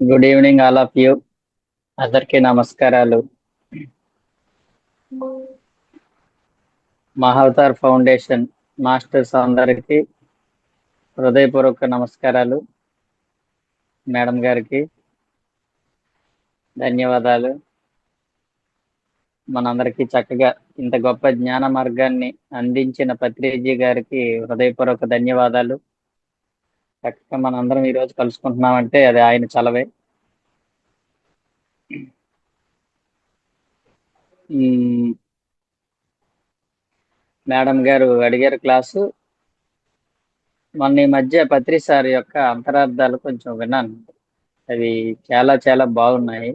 Good evening all of you. అందరికీ నమస్కారాలు. Mahavatar foundation masters అందరికీ హృదయపూర్వక నమస్కారాలు. మేడం గారికి ధన్యవాదాలు. మనందరికీ చక్కగా ఇంత గొప్ప జ్ఞాన మార్గాన్ని అందించిన పత్రిజీ గారికి హృదయపూర్వక ధన్యవాదాలు. చక్కగా మనందరం ఈరోజు కలుసుకుంటున్నామంటే అది ఆయన చలవే. మేడం గారు అడిగారు క్లాసు. మొన్న ఈ మధ్య పత్రి సార్ యొక్క అంతరార్థాలు కొంచెం విన్నాను. అవి చాలా చాలా బాగున్నాయి.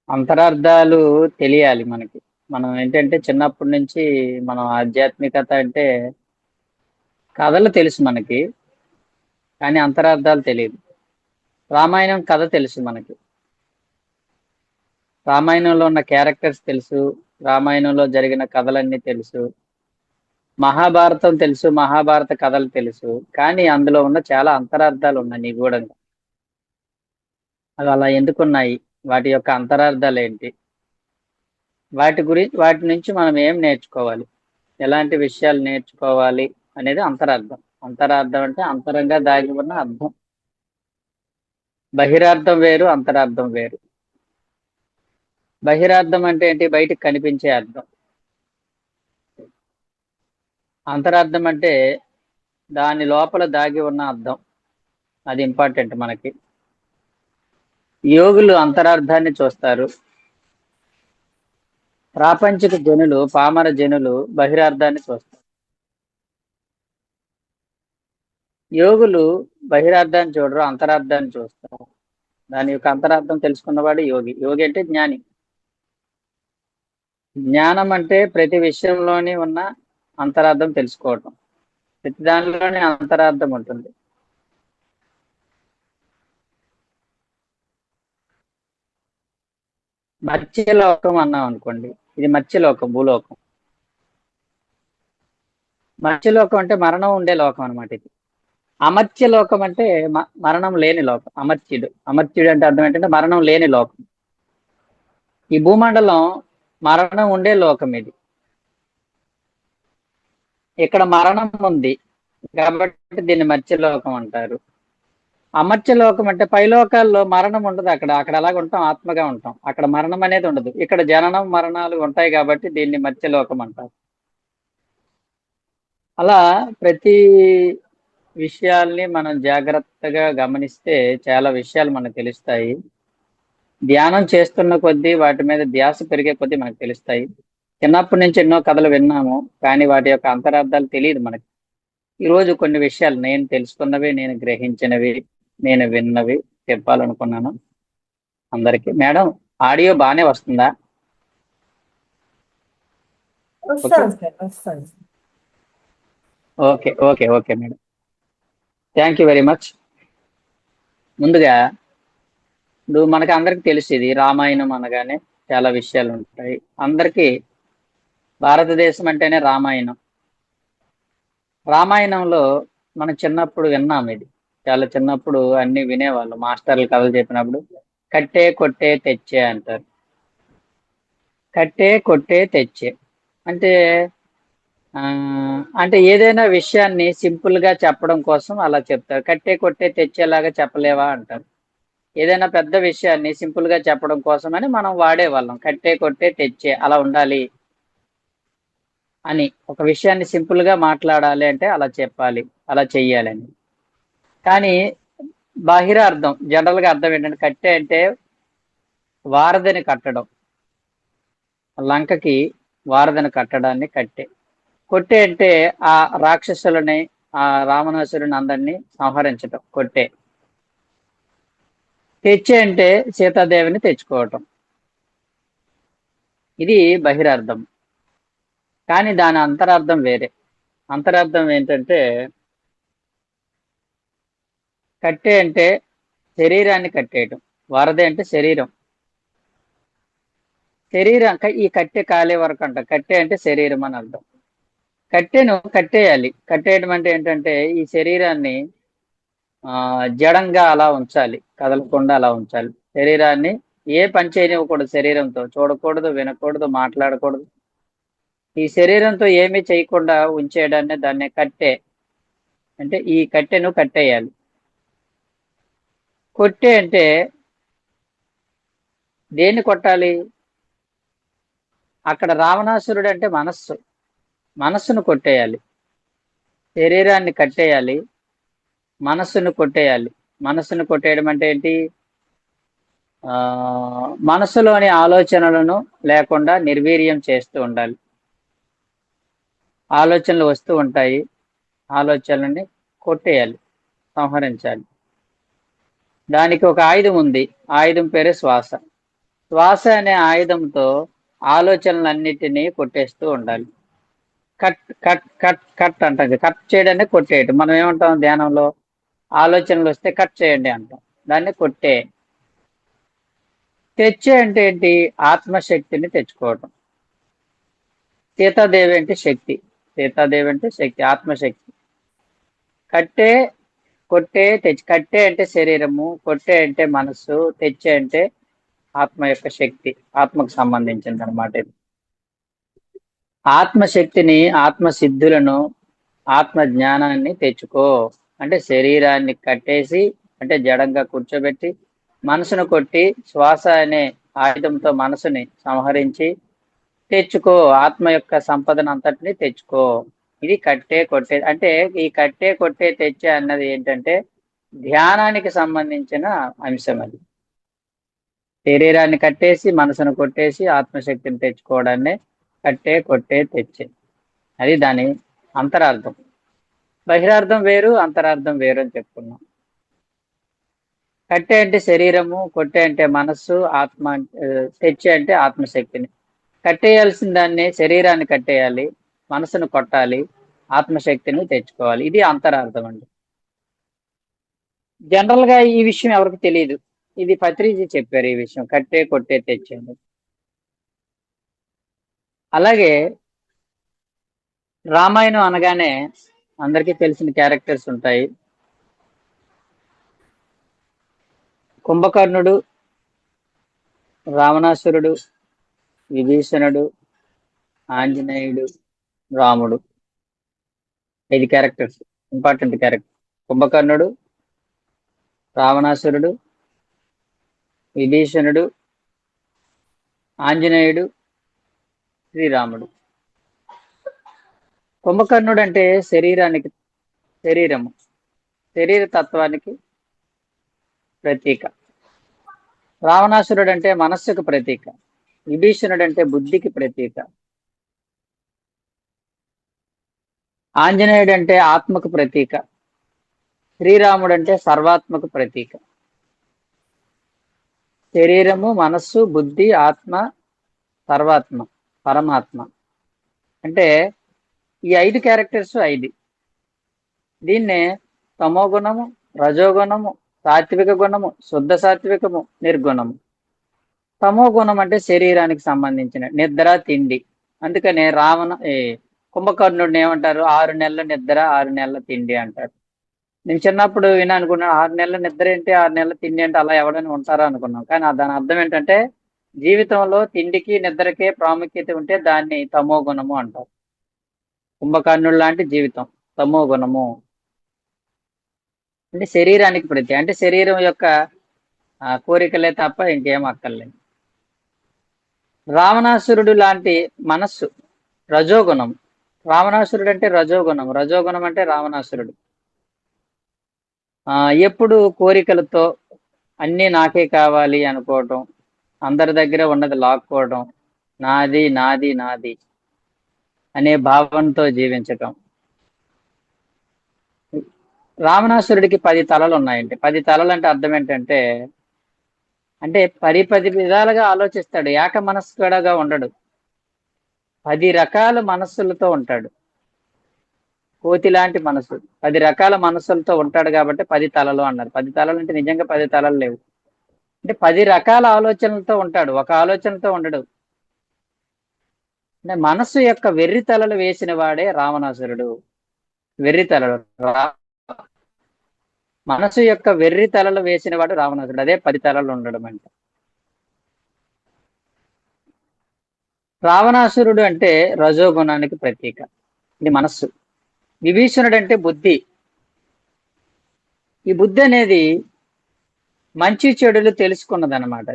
అంతరార్థాలు తెలియాలి మనకి. మనం ఏంటంటే చిన్నప్పటి నుంచి మనం ఆధ్యాత్మికత అంటే కథలు తెలుసు మనకి, కానీ అంతరార్థాలు తెలియదు. రామాయణం కథ తెలుసు మనకి, రామాయణంలో ఉన్న క్యారెక్టర్స్ తెలుసు, రామాయణంలో జరిగిన కథలన్నీ తెలుసు, మహాభారతం తెలుసు, మహాభారత కథలు తెలుసు, కానీ అందులో ఉన్న చాలా అంతరార్థాలు ఉన్నాయి నిగూఢంగా. అవి అలా ఎందుకున్నాయి, వాటి యొక్క అంతరార్థాలు ఏంటి, వాటి నుంచి మనం ఏం నేర్చుకోవాలి, ఎలాంటి విషయాలు నేర్చుకోవాలి అనేది అంతరార్థం. అంతరార్థం అంటే అంతరంగా దాగి ఉన్న అర్థం. బహిరార్థం వేరు, అంతరార్థం వేరు. బహిరార్థం అంటే ఏంటి? బయటికి కనిపించే అర్థం. అంతరార్థం అంటే దాని లోపల దాగి ఉన్న అర్థం. అది ఇంపార్టెంట్ మనకి. యోగులు అంతరార్థాన్ని చూస్తారు, ప్రాపంచిక జనులు, పామర జనులు బహిరార్థాన్ని చూస్తారు. యోగులు బహిరార్థాన్ని చూడరు, అంతరార్థాన్ని చూస్తారు. దాని యొక్క అంతరార్థం తెలుసుకున్నవాడు యోగి. యోగి అంటే జ్ఞాని. జ్ఞానం అంటే ప్రతి విషయంలోని ఉన్న అంతరార్థం తెలుసుకోవటం. ప్రతి దానిలోనే అంతరార్థం ఉంటుంది. మత్స్యలోకం అన్నాం అనుకోండి, ఇది మత్స్యలోకం, భూలోకం. మత్స్యలోకం అంటే మరణం ఉండే లోకం అనమాట. ఇది అమర్త్యలోకం అంటే మరణం లేని లోకం. అమర్త్యుడు అంటే అర్థం ఏంటంటే మరణం లేని లోకం. ఈ భూమండలం మరణం ఉండే లోకం. ఇది ఇక్కడ మరణం ఉంది కాబట్టి దీన్ని మత్స్యలోకం అంటారు. అమర్త్యలోకం అంటే పైలోకాల్లో మరణం ఉండదు. అక్కడ అక్కడ అలాగ ఉంటాం, ఆత్మగా ఉంటాం. అక్కడ మరణం అనేది ఉండదు. ఇక్కడ జననం మరణాలు ఉంటాయి కాబట్టి దీన్ని మత్స్యలోకం అంటారు. అలా ప్రతి విషయాల్ని మనం జాగ్రత్తగా గమనిస్తే చాలా విషయాలు మనకు తెలుస్తాయి. ధ్యానం చేస్తున్న కొద్దీ వాటి మీద ధ్యాస పెరిగే కొద్దీ మనకు తెలుస్తాయి. చిన్నప్పటి నుంచి ఎన్నో కథలు విన్నాము, కానీ వాటి యొక్క అంతరార్థాలు తెలియదు మనకి. ఈరోజు కొన్ని విషయాలు నేను తెలుసుకున్నవి, నేను గ్రహించినవి, నేను విన్నవి చెప్పాలనుకున్నాను అందరికి. మేడం, ఆడియో బాగానే వస్తుందా? Okay okay okay madam, thank you very much. ముందుగా ఇప్పుడు మనకి అందరికి తెలుసు, ఇది రామాయణం అనగానే చాలా విషయాలు ఉంటాయి. అందరికీ భారతదేశం అంటేనే రామాయణం. రామాయణంలో మనం చిన్నప్పుడు విన్నాం. ఇది చాలా చిన్నప్పుడు అన్ని వినేవాళ్ళు. మాస్టర్లు కథలు చెప్పినప్పుడు కట్టే కొట్టే తెచ్చే అంటారు. కట్టే కొట్టే తెచ్చే అంటే అంటే ఏదైనా విషయాన్ని సింపుల్ గా చెప్పడం కోసం అలా చెప్తారు. కట్టే కొట్టే తెచ్చేలాగా చెప్పలేవా అంటారు. ఏదైనా పెద్ద విషయాన్ని సింపుల్ గా చెప్పడం కోసమని మనం వాడేవాళ్ళం. కట్టే కొట్టే తెచ్చే, అలా ఉండాలి అని. ఒక విషయాన్ని సింపుల్ గా మాట్లాడాలి అంటే అలా చెప్పాలి, అలా చెయ్యాలని. కానీ బాహిరార్థం, జనరల్ గా అర్థం ఏంటంటే కట్టె అంటే వారధిని కట్టడం. లంకకి వారధిని కట్టడాన్ని కట్టె. కొట్టె అంటే ఆ రాక్షసులని, ఆ రావణాసురుని అందరినీ సంహరించటం కొట్టె. తెచ్చే అంటే సీతాదేవిని తెచ్చుకోవటం. ఇది బహిరార్థం. కానీ దాని అంతరార్థం వేరే. అంతరార్థం ఏంటంటే కట్టె అంటే శరీరాన్ని కట్టేయటం. వారధి అంటే శరీరం. శరీరం ఈ కట్టె కాలే వరకు అంట. కట్టె అంటే శరీరం అని అర్థం. కట్టెను కట్టేయాలి. కట్టేయడం అంటే ఏంటంటే ఈ శరీరాన్ని జడంగా అలా ఉంచాలి, కదలకుండా అలా ఉంచాలి. శరీరాన్ని ఏ పని చేయనివ్వకూడదు, శరీరంతో చూడకూడదు, వినకూడదు, మాట్లాడకూడదు. ఈ శరీరంతో ఏమీ చేయకుండా ఉంచేయడాన్ని దాన్ని కట్టే, అంటే ఈ కట్టెను కట్టేయాలి. కొట్టే అంటే దేన్ని కొట్టాలి? అక్కడ రావణాసురుడు అంటే మనస్సును కొట్టేయాలి. శరీరాన్ని కట్టేయాలి, మనస్సును కొట్టేయాలి. మనస్సును కొట్టేయడం అంటే ఏంటి? ఆ మనసులోని ఆలోచనలను లేకుండా నిర్వీర్యం చేస్తూ ఉండాలి. ఆలోచనలు వస్తూ ఉంటాయి, ఆలోచనలని కొట్టేయాలి, సంహరించాలి. దానికి ఒక ఆయుధం ఉంది, ఆయుధం పేరే శ్వాస. శ్వాస అనే ఆయుధంతో ఆలోచనలన్నిటినీ కొట్టేస్తూ ఉండాలి. కట్ కట్ కట్ కట్ అంటాం. కట్ చేయడాన్ని కొట్టేయటం. మనం ఏమంటాం ధ్యానంలో? ఆలోచనలు వస్తే కట్ చేయండి అంటాం, దాన్ని కొట్టే. తెచ్చే అంటే ఏంటి? ఆత్మశక్తిని తెచ్చుకోవటం. సీతాదేవి అంటే శక్తి, సీతాదేవి అంటే శక్తి, ఆత్మశక్తి. కట్టే, కొట్టే, తెచ్చి. కట్టే అంటే శరీరము, కొట్టే అంటే మనస్సు, తెచ్చే అంటే ఆత్మ యొక్క శక్తి, ఆత్మకు సంబంధించింది అనమాట ఇది. ఆత్మశక్తిని, ఆత్మసిద్ధులను, ఆత్మ జ్ఞానాన్ని తెచ్చుకో అంటే శరీరాన్ని కట్టేసి, అంటే జడంగా కూర్చోబెట్టి, మనసును కొట్టి, శ్వాస అనే ఆయుధంతో మనసుని సంహరించి తెచ్చుకో, ఆత్మ యొక్క సంపదను అంతటిని తెచ్చుకో. ఇది కట్టే కొట్టే అంటే, ఈ కట్టే కొట్టే తెచ్చే అన్నది ఏంటంటే ధ్యానానికి సంబంధించిన అంశం. అది శరీరాన్ని కట్టేసి, మనసును కొట్టేసి, ఆత్మశక్తిని తెచ్చుకోవడాన్ని కట్టే కొట్టే తెచ్చే, అది దాని అంతరార్థం. బహిరార్థం వేరు, అంతరార్థం వేరు అని చెప్పుకున్నాం. కట్టే అంటే శరీరము, కొట్టే అంటే మనస్సు, ఆత్మ తెచ్చే అంటే ఆత్మశక్తిని. కట్టేయాల్సిన దాన్ని, శరీరాన్ని కట్టేయాలి, మనసును కొట్టాలి, ఆత్మశక్తిని తెచ్చుకోవాలి. ఇది అంతరార్థం అండి. జనరల్ గా ఈ విషయం ఎవరికి తెలియదు. ఇది పత్రిజీ చెప్పారు ఈ విషయం, కట్టే కొట్టే తెచ్చేది. అలాగే రామాయణం అనగానే అందరికీ తెలిసిన క్యారెక్టర్స్ ఉంటాయి. కుంభకర్ణుడు, రావణాసురుడు, విభీషణుడు, ఆంజనేయుడు, రాముడు. 5 క్యారెక్టర్స్, ఇంపార్టెంట్ క్యారెక్టర్. కుంభకర్ణుడు, రావణాసురుడు, విభీషణుడు, ఆంజనేయుడు, శ్రీరాముడు. కుంభకర్ణుడు అంటే శరీరము, శరీర తత్వానికి ప్రతీక. రావణాసురుడు అంటే మనస్సుకు ప్రతీక. విభీషణుడు అంటే బుద్ధికి ప్రతీక. ఆంజనేయుడు అంటే ఆత్మకు ప్రతీక. శ్రీరాముడు అంటే సర్వాత్మకు ప్రతీక. శరీరము, మనస్సు, బుద్ధి, ఆత్మ, సర్వాత్మ, పరమాత్మ. అంటే ఈ 5 క్యారెక్టర్స్ 5. దీన్నే తమోగుణము, రజోగుణము, సాత్విక గుణము, శుద్ధ సాత్వికము, నిర్గుణము. తమో గుణం అంటే శరీరానికి సంబంధించిన నిద్ర, తిండి. అందుకనే కుంభకర్ణుడిని ఏమంటారు? 6 నెలల నిద్ర, 6 నెలల తిండి అంటారు. నేను చిన్నప్పుడు అనుకున్నాను, 6 నెలల నిద్ర ఏంటి, 6 నెలల తిండి ఏంటి, అలా ఎవడైనా ఉంటారా అనుకున్నాం. కానీ దాని అర్థం ఏంటంటే జీవితంలో తిండికి నిద్రకే ప్రాముఖ్యత ఉంటే దాన్ని తమో గుణము అంటారు. కుంభకర్ణుడు లాంటి జీవితం తమో గుణము. అంటే శరీరానికి ప్రతి, అంటే శరీరం యొక్క కోరికలే తప్ప ఇంకేం అక్కర్లేదు. రావణాసురుడు లాంటి మనస్సు రజోగుణం. రావణాసురుడు అంటే రజోగుణం, రజోగుణం అంటే రావణాసురుడు. ఎప్పుడు కోరికలతో అన్నీ నాకే కావాలి అనుకోవటం, అందరి దగ్గర ఉన్నది లాక్కోవడం, నాది నాది నాది అనే భావంతో జీవించటం. రావణాసురుడికి 10 తలలు ఉన్నాయండి. 10 తలలు అంటే అర్థం ఏంటంటే, అంటే 10 విధాలుగా ఆలోచిస్తాడు, ఏక మనస్కుడుగా ఉండడు. 10 రకాల మనస్సులతో ఉంటాడు. కోతి లాంటి మనసు, 10 రకాల మనస్సులతో ఉంటాడు కాబట్టి 10 తలలు అన్నారు. 10 తలలు అంటే నిజంగా 10 తలలు లేవు. అంటే 10 రకాల ఆలోచనలతో ఉంటాడు, ఒక ఆలోచనతో ఉండడు. అంటే మనస్సు యొక్క వెర్రి తలలు వేసిన వాడే రావణాసురుడు. వెర్రి తలలు మనసు యొక్క వెర్రి తలలు వేసిన వాడు రావణాసురుడు. అదే 10 తలలు ఉండడం అంటే. రావణాసురుడు అంటే రజోగుణానికి ప్రతీక. ఇది మనస్సు. విభీషణుడు అంటే బుద్ధి. ఈ బుద్ధి అనేది మంచి చెడులు తెలుసుకున్నదన్నమాట.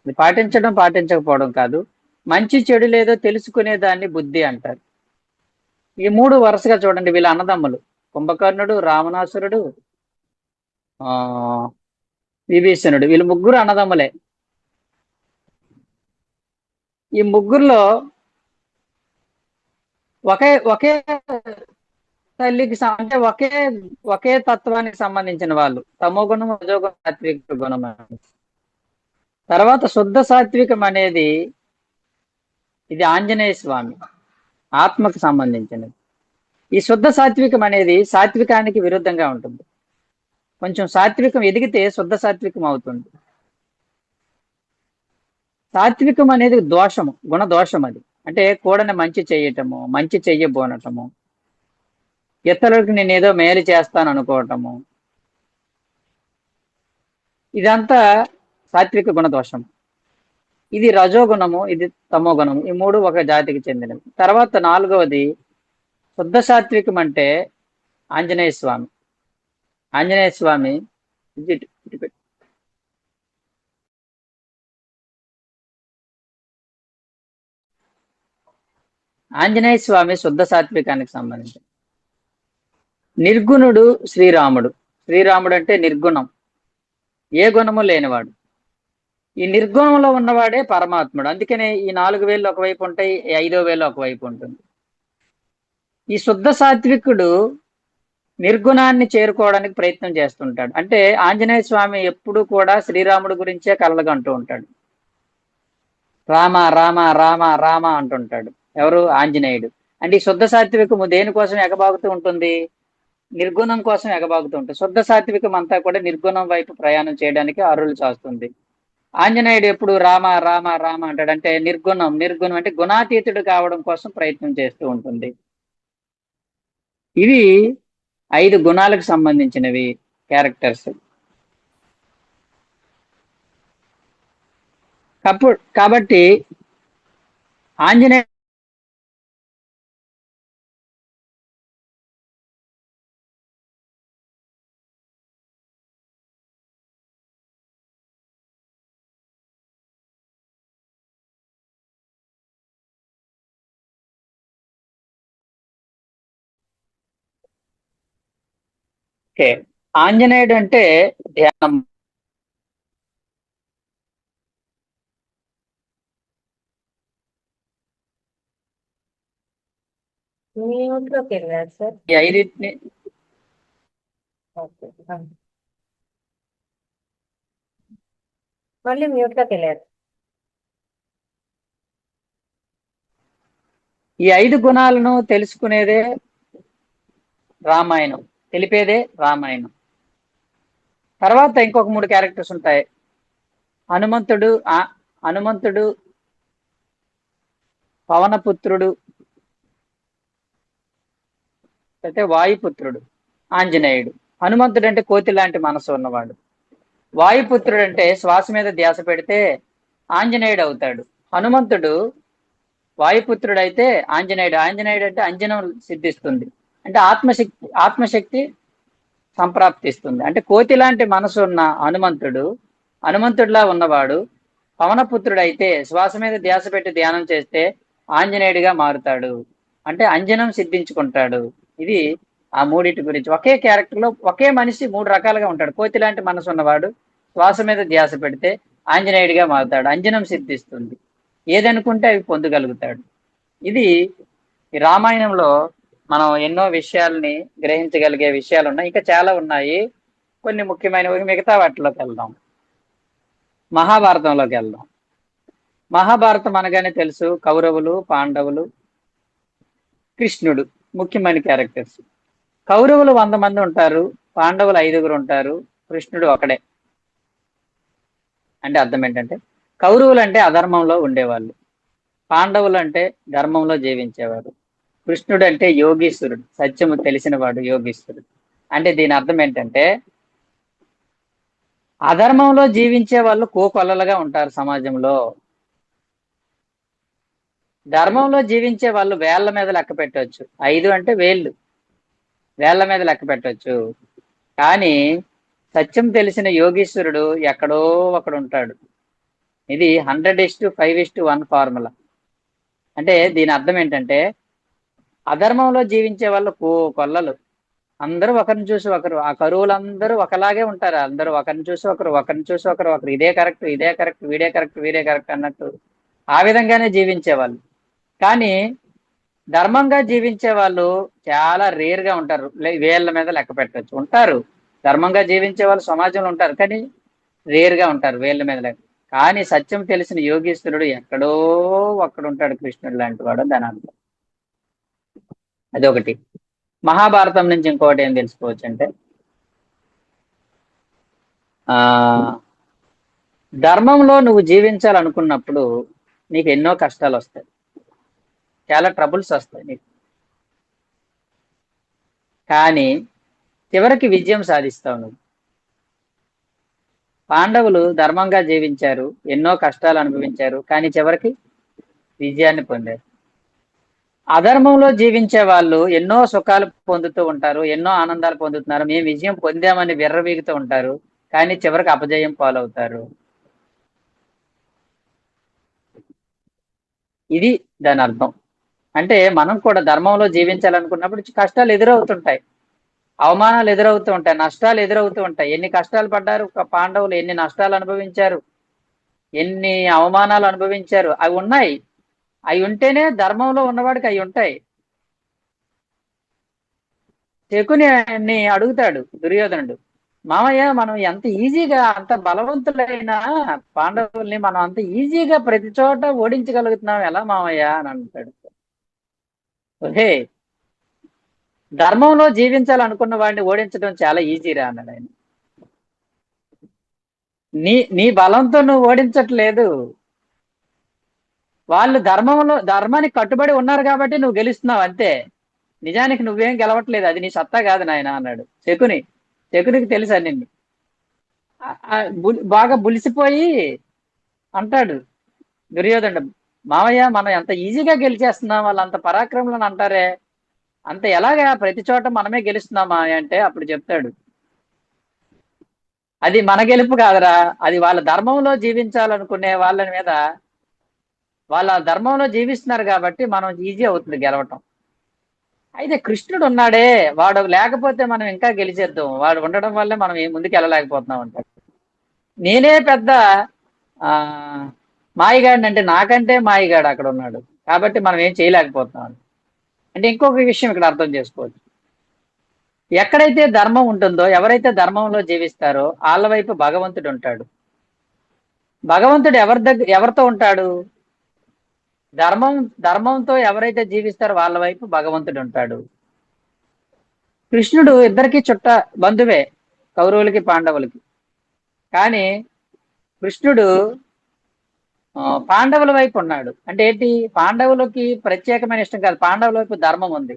ఇది పాటించడం పాటించకపోవడం కాదు. మంచి చెడు లేదో తెలుసుకునే దాన్ని బుద్ధి అంటారు. ఈ 3 వరుసగా చూడండి, వీళ్ళ అన్నదమ్ములు. కుంభకర్ణుడు, రావణాసురుడు, ఆ విభీషణుడు. వీళ్ళు ముగ్గురు అన్నదమ్ములే. ఈ ముగ్గురులో ఒకే ఒకే తల్లికి అంటే ఒకే తత్వానికి సంబంధించిన వాళ్ళు. తమో గుణం, రజోగుణం, సాత్విక గుణం. తర్వాత శుద్ధ సాత్వికం అనేది ఇది ఆంజనేయ స్వామి, ఆత్మకు సంబంధించినది. ఈ శుద్ధ సాత్వికం అనేది సాత్వికానికి విరుద్ధంగా ఉంటుంది. కొంచెం సాత్వికం ఎదిగితే శుద్ధ సాత్వికం అవుతుంది. సాత్వికం అనేది దోషము, గుణ దోషం. అది అంటే కూడని మంచి చేయటము, మంచి చెయ్యబోనటము, ఇతరులకు నేను ఏదో మేలు చేస్తాను అనుకోవటము, ఇదంతా సాత్విక గుణ దోషం. ఇది రజోగుణము, ఇది తమో గుణము. ఈ 3 ఒక జాతికి చెందినవి. తర్వాత 4వది శుద్ధ సాత్వికం అంటే ఆంజనేయ స్వామి. ఆంజనేయ స్వామి ఆంజనేయ స్వామి శుద్ధ సాత్వికానికి సంబంధించి. నిర్గుణుడు శ్రీరాముడు. శ్రీరాముడు అంటే నిర్గుణం, ఏ గుణము లేనివాడు. ఈ నిర్గుణంలో ఉన్నవాడే పరమాత్ముడు. అందుకనే ఈ 4 వేళ్ళు ఒకవైపు ఉంటాయి, 5వ వేలు ఒకవైపు ఉంటుంది. ఈ శుద్ధ సాత్వికుడు నిర్గుణాన్ని చేరుకోవడానికి ప్రయత్నం చేస్తుంటాడు. అంటే ఆంజనేయ స్వామి ఎప్పుడు కూడా శ్రీరాముడి గురించే కలలుగంటూ ఉంటాడు. రామ రామ రామ రామ అంటుంటాడు. ఎవరు? ఆంజనేయుడు. అంటే ఈ శుద్ధ సాత్వికము దేనికోసం ఎగబాగుతూ ఉంటుంది? నిర్గుణం కోసం ఎగబాగుతూ ఉంటుంది. శుద్ధ సాత్వికం అంతా కూడా నిర్గుణం వైపు ప్రయాణం చేయడానికి అరులు చాస్తుంది. ఆంజనేయుడు ఎప్పుడు రామ రామ రామ అంటాడు. అంటే నిర్గుణం అంటే గుణాతీతుడు కావడం కోసం ప్రయత్నం చేస్తూ ఉంటుంది. ఇవి 5 గుణాలకు సంబంధించినవి క్యారెక్టర్స్. కాబట్టి ఆంజనేయ ఆంజనేయుడు అంటే ధ్యానం. మ్యూట్లోకి వెళ్ళారు సార్. ఈ 5 మళ్ళీ మ్యూట్లోకి వెళ్ళారు. ఈ 5 గుణాలను తెలుసుకునేదే రామాయణం, తెలిపేదే రామాయణం. తర్వాత ఇంకొక 3 క్యారెక్టర్స్ ఉంటాయి. హనుమంతుడు, పవనపుత్రుడు, అయితే వాయుపుత్రుడు, ఆంజనేయుడు. హనుమంతుడు అంటే కోతి లాంటి మనసు ఉన్నవాడు. వాయుపుత్రుడు అంటే శ్వాస మీద ధ్యాస పెడితే ఆంజనేయుడు అవుతాడు. హనుమంతుడు వాయుపుత్రుడు అయితే ఆంజనేయుడు అంటే అంజనం సిద్ధిస్తుంది. అంటే ఆత్మశక్తి సంప్రాప్తిస్తుంది. అంటే కోతి లాంటి మనసు ఉన్న హనుమంతుడిలా ఉన్నవాడు పవనపుత్రుడు అయితే శ్వాస మీద ధ్యాస పెట్టి ధ్యానం చేస్తే ఆంజనేయుడిగా మారుతాడు. అంటే అంజనం సిద్ధించుకుంటాడు. ఇది ఆ 3 గురించి. ఒకే క్యారెక్టర్ లో ఒకే మనిషి 3 రకాలుగా ఉంటాడు. కోతి లాంటి మనసు ఉన్నవాడు శ్వాస మీద ధ్యాస పెడితే ఆంజనేయుడిగా మారుతాడు, అంజనం సిద్ధిస్తుంది, ఏదనుకుంటే అవి పొందగలుగుతాడు. ఇది ఈ రామాయణంలో మనం ఎన్నో విషయాల్ని గ్రహించగలిగే విషయాలు ఉన్నాయి. ఇంకా చాలా ఉన్నాయి. కొన్ని ముఖ్యమైనవి మిగతా వాటిలోకి వెళ్దాం. మహాభారతంలోకి వెళ్దాం. మహాభారతం అనగానే తెలుసు, కౌరవులు, పాండవులు, కృష్ణుడు ముఖ్యమైన క్యారెక్టర్స్. కౌరవులు 100 మంది ఉంటారు, పాండవులు 5గురు ఉంటారు, కృష్ణుడు ఒకడే. అంటే అర్థం ఏంటంటే కౌరవులు అంటే అధర్మంలో ఉండేవాళ్ళు, పాండవులు అంటే ధర్మంలో జీవించేవారు, కృష్ణుడు అంటే యోగీశ్వరుడు, సత్యము తెలిసిన వాడు, యోగీశ్వరుడు. అంటే దీని అర్థం ఏంటంటే అధర్మంలో జీవించే వాళ్ళు కోకొల్లలుగా ఉంటారు సమాజంలో. ధర్మంలో జీవించే వాళ్ళు వేళ్ల మీద లెక్క పెట్టవచ్చు. 5 అంటే వేళ్ళు, వేళ్ల మీద లెక్క పెట్టవచ్చు. కానీ సత్యం తెలిసిన యోగీశ్వరుడు ఎక్కడో ఒకడు ఉంటాడు. ఇది 100:5:1 ఫార్ములా. అంటే దీని అర్థం ఏంటంటే అధర్మంలో జీవించే వాళ్ళు కొల్లలు. అందరూ ఒకరిని చూసి ఒకరు, ఆ కరువులందరూ ఒకలాగే ఉంటారు. అందరూ ఒకరిని చూసి ఒకరు, ఒకరిని చూసి ఒకరు, ఒకరు ఇదే కరెక్ట్, ఇదే కరెక్ట్, వీడే కరెక్ట్, వీడే కరెక్ట్ అన్నట్టు ఆ విధంగానే జీవించేవాళ్ళు. కానీ ధర్మంగా జీవించే వాళ్ళు చాలా రేర్ గా ఉంటారు. వేళ్ళ మీద లెక్క పెట్టచ్చు. ఉంటారు, ధర్మంగా జీవించే వాళ్ళు సమాజంలో ఉంటారు, కానీ రేర్ గా ఉంటారు, వేళ్ళ మీద లెక్క. కానీ సత్యం తెలిసిన యోగీశ్వరుడు ఎక్కడో ఒక్కడు ఉంటాడు, కృష్ణుడు లాంటి వాడు. దాని అర్థం అదొకటి. మహాభారతం నుంచి ఇంకోటి ఏం తెలుసుకోవచ్చు అంటే ఆ ధర్మంలో నువ్వు జీవించాలనుకున్నప్పుడు నీకు ఎన్నో కష్టాలు వస్తాయి, చాలా ట్రబుల్స్ వస్తాయి నీకు. కానీ చివరికి విజయం సాధిస్తావు నువ్వు. పాండవులు ధర్మంగా జీవించారు, ఎన్నో కష్టాలు అనుభవించారు, కానీ చివరికి విజయాన్ని పొందారు. అధర్మంలో జీవించే వాళ్ళు ఎన్నో సుఖాలు పొందుతూ ఉంటారు, ఎన్నో ఆనందాలు పొందుతున్నారు, మేము విజయం పొందామని విర్రవీగుతూ ఉంటారు, కానీ చివరికి అపజయం పాలవుతారు. ఇది దాని అర్థం. అంటే మనం కూడా ధర్మంలో జీవించాలనుకున్నప్పుడు కష్టాలు ఎదురవుతుంటాయి, అవమానాలు ఎదురవుతూ ఉంటాయి, నష్టాలు ఎదురవుతూ ఉంటాయి. ఎన్ని కష్టాలు పడ్డారు పాండవులు, ఎన్ని నష్టాలు అనుభవించారు, ఎన్ని అవమానాలు అనుభవించారు, అవి ఉన్నాయి. అవి ఉంటేనే ధర్మంలో ఉన్నవాడికి అవి ఉంటాయి. శకుని అడుగుతాడు దుర్యోధనుడు, మామయ్య మనం ఎంత ఈజీగా, అంత బలవంతులైన పాండవుల్ని మనం అంత ఈజీగా ప్రతి చోట ఓడించగలుగుతున్నాం ఎలా మామయ్య అని అంటాడు. ఓహే, ధర్మంలో జీవించాలనుకున్న వాడిని ఓడించడం చాలా ఈజీరా అన్నాడు ఆయన. నీ నీ బలంతో నువ్వు ఓడించట్లేదు, వాళ్ళు ధర్మానికి కట్టుబడి ఉన్నారు కాబట్టి నువ్వు గెలుస్తున్నావు అంతే. నిజానికి నువ్వేం గెలవట్లేదు, అది నీ సత్తా కాదు నాయన అన్నాడు శకునికి తెలుసా నిన్ను. బాగా బులిసిపోయి అంటాడు దుర్యోధనుడు, మావయ్య మనం ఎంత ఈజీగా గెలిచేస్తున్నాం, వాళ్ళు అంత పరాక్రమంలో అంటారే, అంత ఎలాగా ప్రతి చోట మనమే గెలుస్తున్నామా అంటే అప్పుడు చెప్తాడు, అది మన గెలుపు కాదురా, అది వాళ్ళ ధర్మంలో జీవించాలనుకునే వాళ్ళ మీద, వాళ్ళ ధర్మంలో జీవిస్తున్నారు కాబట్టి మనం ఈజీ అవుతుంది గెలవటం. అయితే కృష్ణుడు ఉన్నాడే, వాడు లేకపోతే మనం ఇంకా గెలిచేద్దాం, వాడు ఉండడం వల్లే మనం ముందుకు వెళ్ళలేకపోతున్నాం అంటాడు. నేనే పెద్ద ఆ మాయగాడిని అంటే నాకంటే మాయగాడు అక్కడ ఉన్నాడు కాబట్టి మనం ఏం చేయలేకపోతున్నాం. అంటే ఇంకొక విషయం ఇక్కడ అర్థం చేసుకోవచ్చు, ఎక్కడైతే ధర్మం ఉంటుందో, ఎవరైతే ధర్మంలో జీవిస్తారో వాళ్ళ వైపు భగవంతుడు ఉంటాడు. భగవంతుడు ఎవరితో ఉంటాడు? ధర్మంతో ఎవరైతే జీవిస్తారో వాళ్ళ వైపు భగవంతుడు ఉంటాడు. కృష్ణుడు ఇద్దరికి బంధువే, కౌరవులకి పాండవులకి. కానీ కృష్ణుడు పాండవుల వైపు ఉన్నాడు. అంటే ఏంటి, పాండవులకి ప్రత్యేకమైన ఇష్టం కాదు, పాండవుల వైపు ధర్మం ఉంది.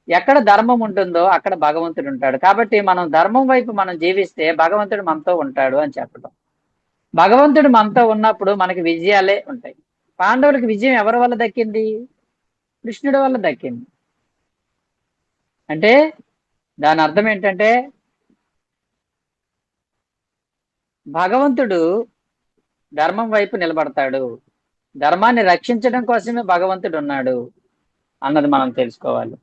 ఎక్కడ ధర్మం ఉంటుందో అక్కడ భగవంతుడు ఉంటాడు. కాబట్టి మనం ధర్మం వైపు మనం జీవిస్తే భగవంతుడు మనతో ఉంటాడు అని చెప్పడం. భగవంతుడు మనతో ఉన్నప్పుడు మనకి విజయాలే ఉంటాయి. పాండవులకి విజయం ఎవరి వల్ల దక్కింది? కృష్ణుడి వల్ల దక్కింది. అంటే దాని అర్థం ఏంటంటే భగవంతుడు ధర్మం వైపు నిలబడతాడు, ధర్మాన్ని రక్షించడం కోసమే భగవంతుడు ఉన్నాడు అన్నది మనం తెలుసుకోవాలి.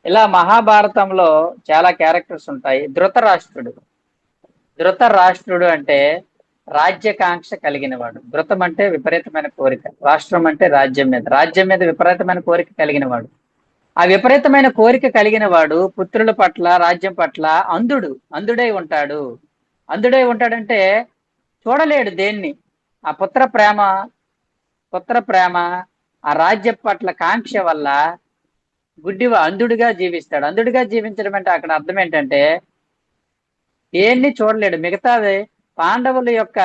ఇలా మహాభారతంలో చాలా క్యారెక్టర్స్ ఉంటాయి. ధృతరాష్ట్రుడు అంటే రాజ్యకాంక్ష కలిగిన వాడు. ధృతం అంటే విపరీతమైన కోరిక, రాష్ట్రం అంటే రాజ్యం మీద విపరీతమైన కోరిక కలిగిన వాడు. ఆ విపరీతమైన కోరిక కలిగిన వాడు పుత్రుల పట్ల, రాజ్యం పట్ల అంధుడై ఉంటాడు. అంధుడై ఉంటాడంటే చూడలేడు దేన్ని. ఆ పుత్ర ప్రేమ, ఆ రాజ్యం పట్ల కాంక్ష వల్ల అంధుడిగా జీవిస్తాడు. అంధుడిగా జీవించడం అంటే అక్కడ అర్థం ఏంటంటే దేన్ని చూడలేడు. మిగతాది పాండవుల యొక్క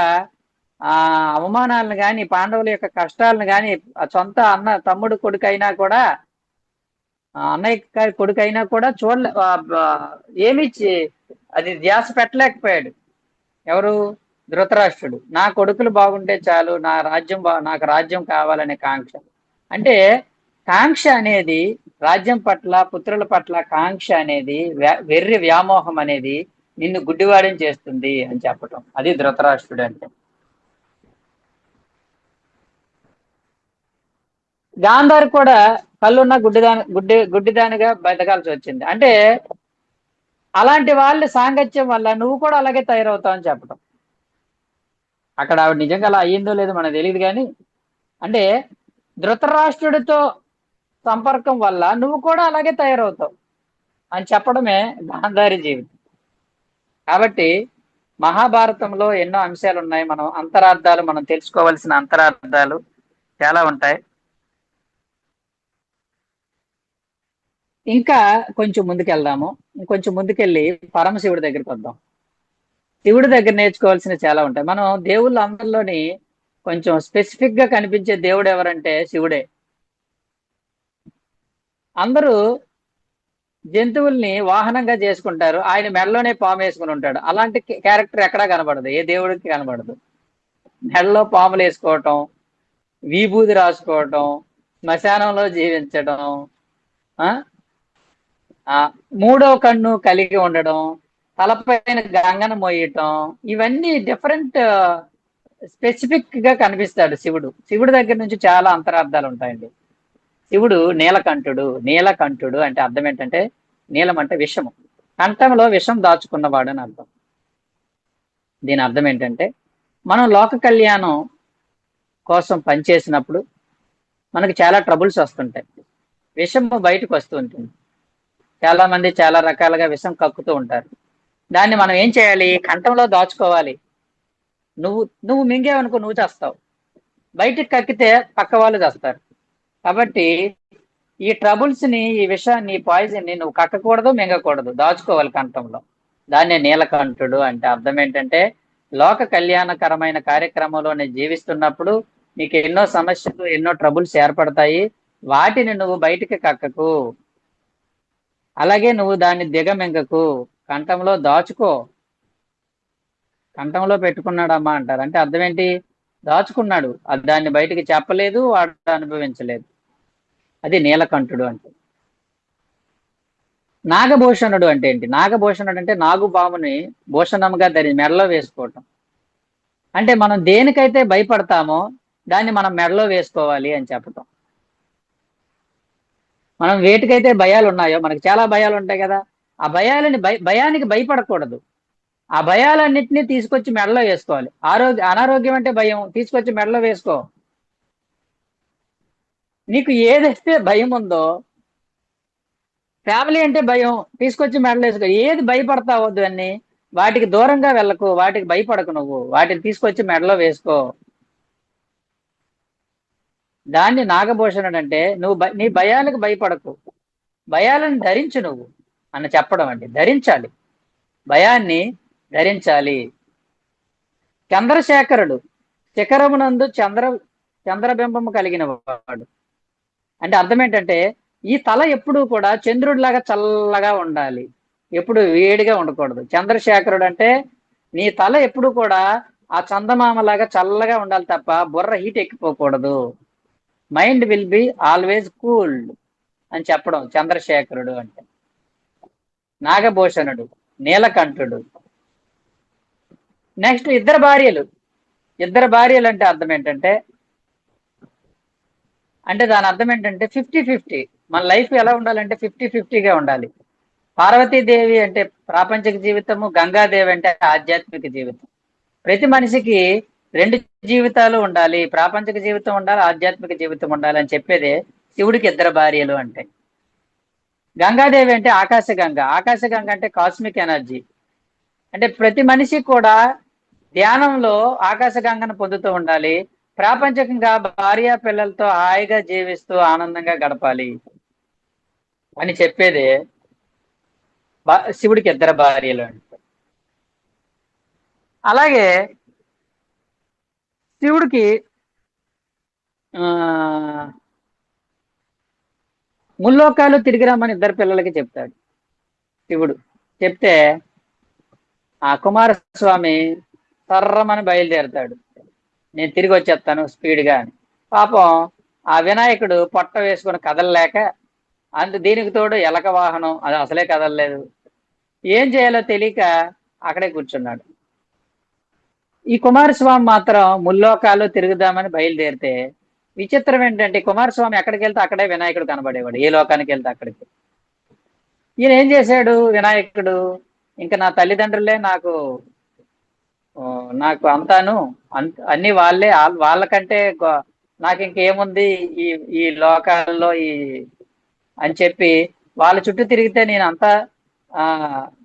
అవమానాలను కానీ, పాండవుల యొక్క కష్టాలను కానీ, సొంత అన్న తమ్ముడు కొడుకు అయినా కూడా అన్నయ్య గారి కొడుకు అయినా కూడా ఏమి అది ధ్యాస పెట్టలేకపోయాడు. ఎవరు? ధృతరాష్ట్రుడు. నా కొడుకులు బాగుంటే చాలు, నా రాజ్యం నాకు రాజ్యం కావాలనే కాంక్ష. అంటే కాంక్ష అనేది, రాజ్యం పట్ల పుత్రుల పట్ల కాంక్ష అనేది, వెర్రి వ్యామోహం అనేది నిన్ను గుడ్డివాడిని చేస్తుంది అని చెప్పటం. అది ధృతరాష్ట్రుడు అంటే. గాంధారి కూడా కళ్ళున్న గుడ్డిదానిగా బతకాల్సి వచ్చింది. అంటే అలాంటి వాళ్ళ సాంగత్యం వల్ల నువ్వు కూడా అలాగే తయారవుతావు అని చెప్పటం. అక్కడ ఆవిడ నిజంగా అలా అయ్యిందో లేదో మనకు తెలియదు, కానీ అంటే ధృతరాష్ట్రుడితో సంపర్కం వల్ల నువ్వు కూడా అలాగే తయారవుతావు అని చెప్పడమే గాంధారి జీవితం. కాబట్టి మహాభారతంలో ఎన్నో అంశాలు ఉన్నాయి. మనం తెలుసుకోవాల్సిన అంతరార్థాలు చాలా ఉంటాయి. ఇంకా కొంచెం ముందుకెళ్దాము. కొంచెం ముందుకెళ్ళి పరమశివుడి దగ్గరికి వద్దాం. శివుడి దగ్గర నేర్చుకోవాల్సిన చాలా ఉంటాయి. మనం దేవుళ్ళ అందరిలోని కొంచెం స్పెసిఫిక్ గా కనిపించే దేవుడు ఎవరంటే శివుడే. అందరూ జంతువుల్ని వాహనంగా చేసుకుంటారు, ఆయన మెడలోనే పాము వేసుకుని ఉంటాడు. అలాంటి క్యారెక్టర్ ఎక్కడా కనబడదు, ఏ దేవుడికి కనబడదు. మెడలో పాములు వేసుకోవటం, విభూది రాసుకోవటం, శ్మశానంలో జీవించడం, ఆ మూడో కన్ను కలిగి ఉండడం, తలపైన గంగను మోయటం, ఇవన్నీ డిఫరెంట్ స్పెసిఫిక్ గా కనిపిస్తాడు శివుడు. శివుడి దగ్గర నుంచి చాలా అంతరార్థాలు ఉంటాయండి. శివుడు నీలకంఠుడు. నీలకంఠుడు అంటే అర్థం ఏంటంటే, నీలం అంటే విషము, కంఠంలో విషం దాచుకున్నవాడు అని అర్థం. దీని అర్థం ఏంటంటే, మనం లోక కళ్యాణం కోసం పనిచేసినప్పుడు మనకి చాలా ట్రబుల్స్ వస్తుంటాయి. విషం బయటకు వస్తూ ఉంటుంది. చాలా మంది చాలా రకాలుగా విషం కక్కుతూ ఉంటారు. దాన్ని మనం ఏం చేయాలి? కంఠంలో దాచుకోవాలి. నువ్వు మింగేవనుకో నువ్వు చేస్తావు, బయటికి కక్కితే పక్క వాళ్ళు చేస్తారు. కాబట్టి ఈ ట్రబుల్స్ ని, ఈ విషయాన్ని, పాయిజన్ ని నువ్వు కక్కకూడదు, మింగకూడదు, దాచుకోవాలి కంఠంలో. దాన్నే నీలకంఠుడు అంటే. అర్థం ఏంటంటే, లోక కళ్యాణకరమైన కార్యక్రమంలోనే జీవిస్తున్నప్పుడు నీకు ఎన్నో సమస్యలు, ఎన్నో ట్రబుల్స్ ఏర్పడతాయి. వాటిని నువ్వు బయటికి కక్కకు, అలాగే నువ్వు దాన్ని దిగమింగకు, కంఠంలో దాచుకో. కంఠంలో పెట్టుకున్నాడమ్మా అంటారు అంటే అర్థం ఏంటి? దాచుకున్నాడు, అది దాన్ని బయటికి చెప్పలేదు, వాడు అనుభవించలేదు. అది నీలకంఠుడు అంటే. నాగభూషణుడు అంటే ఏంటి? నాగభూషణుడు అంటే నాగుపాముని భూషణంగా మెడలో వేసుకోవటం. అంటే మనం దేనికైతే భయపడతామో దాన్ని మనం మెడలో వేసుకోవాలి అని చెప్పటం. మనం వేటికైతే భయాలు ఉన్నాయో, మనకి చాలా భయాలు ఉంటాయి కదా, ఆ భయానికి భయపడకూడదు. ఆ భయాలన్నింటినీ తీసుకొచ్చి మెడలో వేసుకోవాలి. అనారోగ్యం అంటే భయం, తీసుకొచ్చి మెడలో వేసుకో. నీకు ఏదైతే భయం ఉందో, ఫ్యామిలీ అంటే భయం, తీసుకొచ్చి మెడలో వేసుకో. ఏది భయపడతావద్దు అన్ని, వాటికి దూరంగా వెళ్ళకు, వాటికి భయపడకు, నువ్వు వాటిని తీసుకొచ్చి మెడలో వేసుకో. దాన్ని నాగభూషణుడు అంటే, నువ్వు నీ భయాలకు భయపడకు, భయాలను ధరించు నువ్వు అని చెప్పడం అండి. ధరించాలి, భయాన్ని ధరించాలి. చంద్రశేఖరుడు శిఖరమునందు చంద్రబింబము కలిగిన వాడు అంటే అర్థం ఏంటంటే, ఈ తల ఎప్పుడూ కూడా చంద్రుడిలాగా చల్లగా ఉండాలి, ఎప్పుడు వేడిగా ఉండకూడదు. చంద్రశేఖరుడు అంటే నీ తల ఎప్పుడు కూడా ఆ చందమామలాగా చల్లగా ఉండాలి తప్ప బుర్ర హీట్ ఎక్కిపోకూడదు. Mind will be always cooled అని చెప్పడం చంద్రశేఖరుడు అంటే. నాగభూషణుడు, నీలకంఠుడు. నెక్స్ట్ ఇద్దరు భార్యలు. ఇద్దరు భార్యలు అంటే అర్థం ఏంటంటే, దాని అర్థం ఏంటంటే 50-50. మన లైఫ్ ఎలా ఉండాలంటే 50-50గా ఉండాలి. పార్వతీదేవి అంటే ప్రాపంచిక జీవితము, గంగాదేవి అంటే ఆధ్యాత్మిక జీవితం. ప్రతి మనిషికి రెండు జీవితాలు ఉండాలి, ప్రాపంచిక జీవితం ఉండాలి, ఆధ్యాత్మిక జీవితం ఉండాలి అని చెప్పేదే శివుడికి ఇద్దరు భార్యలు అంటే. గంగాదేవి అంటే ఆకాశగంగ. ఆకాశగంగ అంటే కాస్మిక్ ఎనర్జీ. అంటే ప్రతి మనిషి కూడా ధ్యానంలో ఆకాశగంగను పొందుతూ ఉండాలి. ప్రాపంచికంగా భార్య పిల్లలతో హాయిగా జీవిస్తూ ఆనందంగా గడపాలి అని చెప్పేదే శివుడికి ఇద్దరు భార్యలు అంటే. అలాగే శివుడికి ముల్లోకాలు తిరిగి రమ్మని ఇద్దరు పిల్లలకి చెప్తాడు శివుడు. చెప్తే ఆ కుమారస్వామి తర్రమని బయలుదేరుతాడు, నేను తిరిగి వచ్చేస్తాను స్పీడ్గా అని. పాపం ఆ వినాయకుడు పొట్ట వేసుకుని కదలలేక, దీనికి తోడు ఎలక వాహనం అది అసలే కదలలేదు, ఏం చేయాలో తెలియక అక్కడే కూర్చున్నాడు. ఈ కుమారస్వామి మాత్రం ముల్లోకాలు తిరుగుదామని బయలుదేరితే విచిత్రం ఏంటంటే కుమారస్వామి ఎక్కడికి వెళ్తే అక్కడే వినాయకుడు కనబడేవాడు, ఏ లోకానికి వెళ్తే అక్కడికి. ఈయన ఏం చేశాడు వినాయకుడు, ఇంకా నా తల్లిదండ్రులే నాకు నాకు అంతాను, అన్ని వాళ్ళే, వాళ్ళకంటే నాకు ఇంకేముంది ఈ ఈ లోకాల్లో అని చెప్పి వాళ్ళ చుట్టూ తిరిగితే నేను అంతా ఆ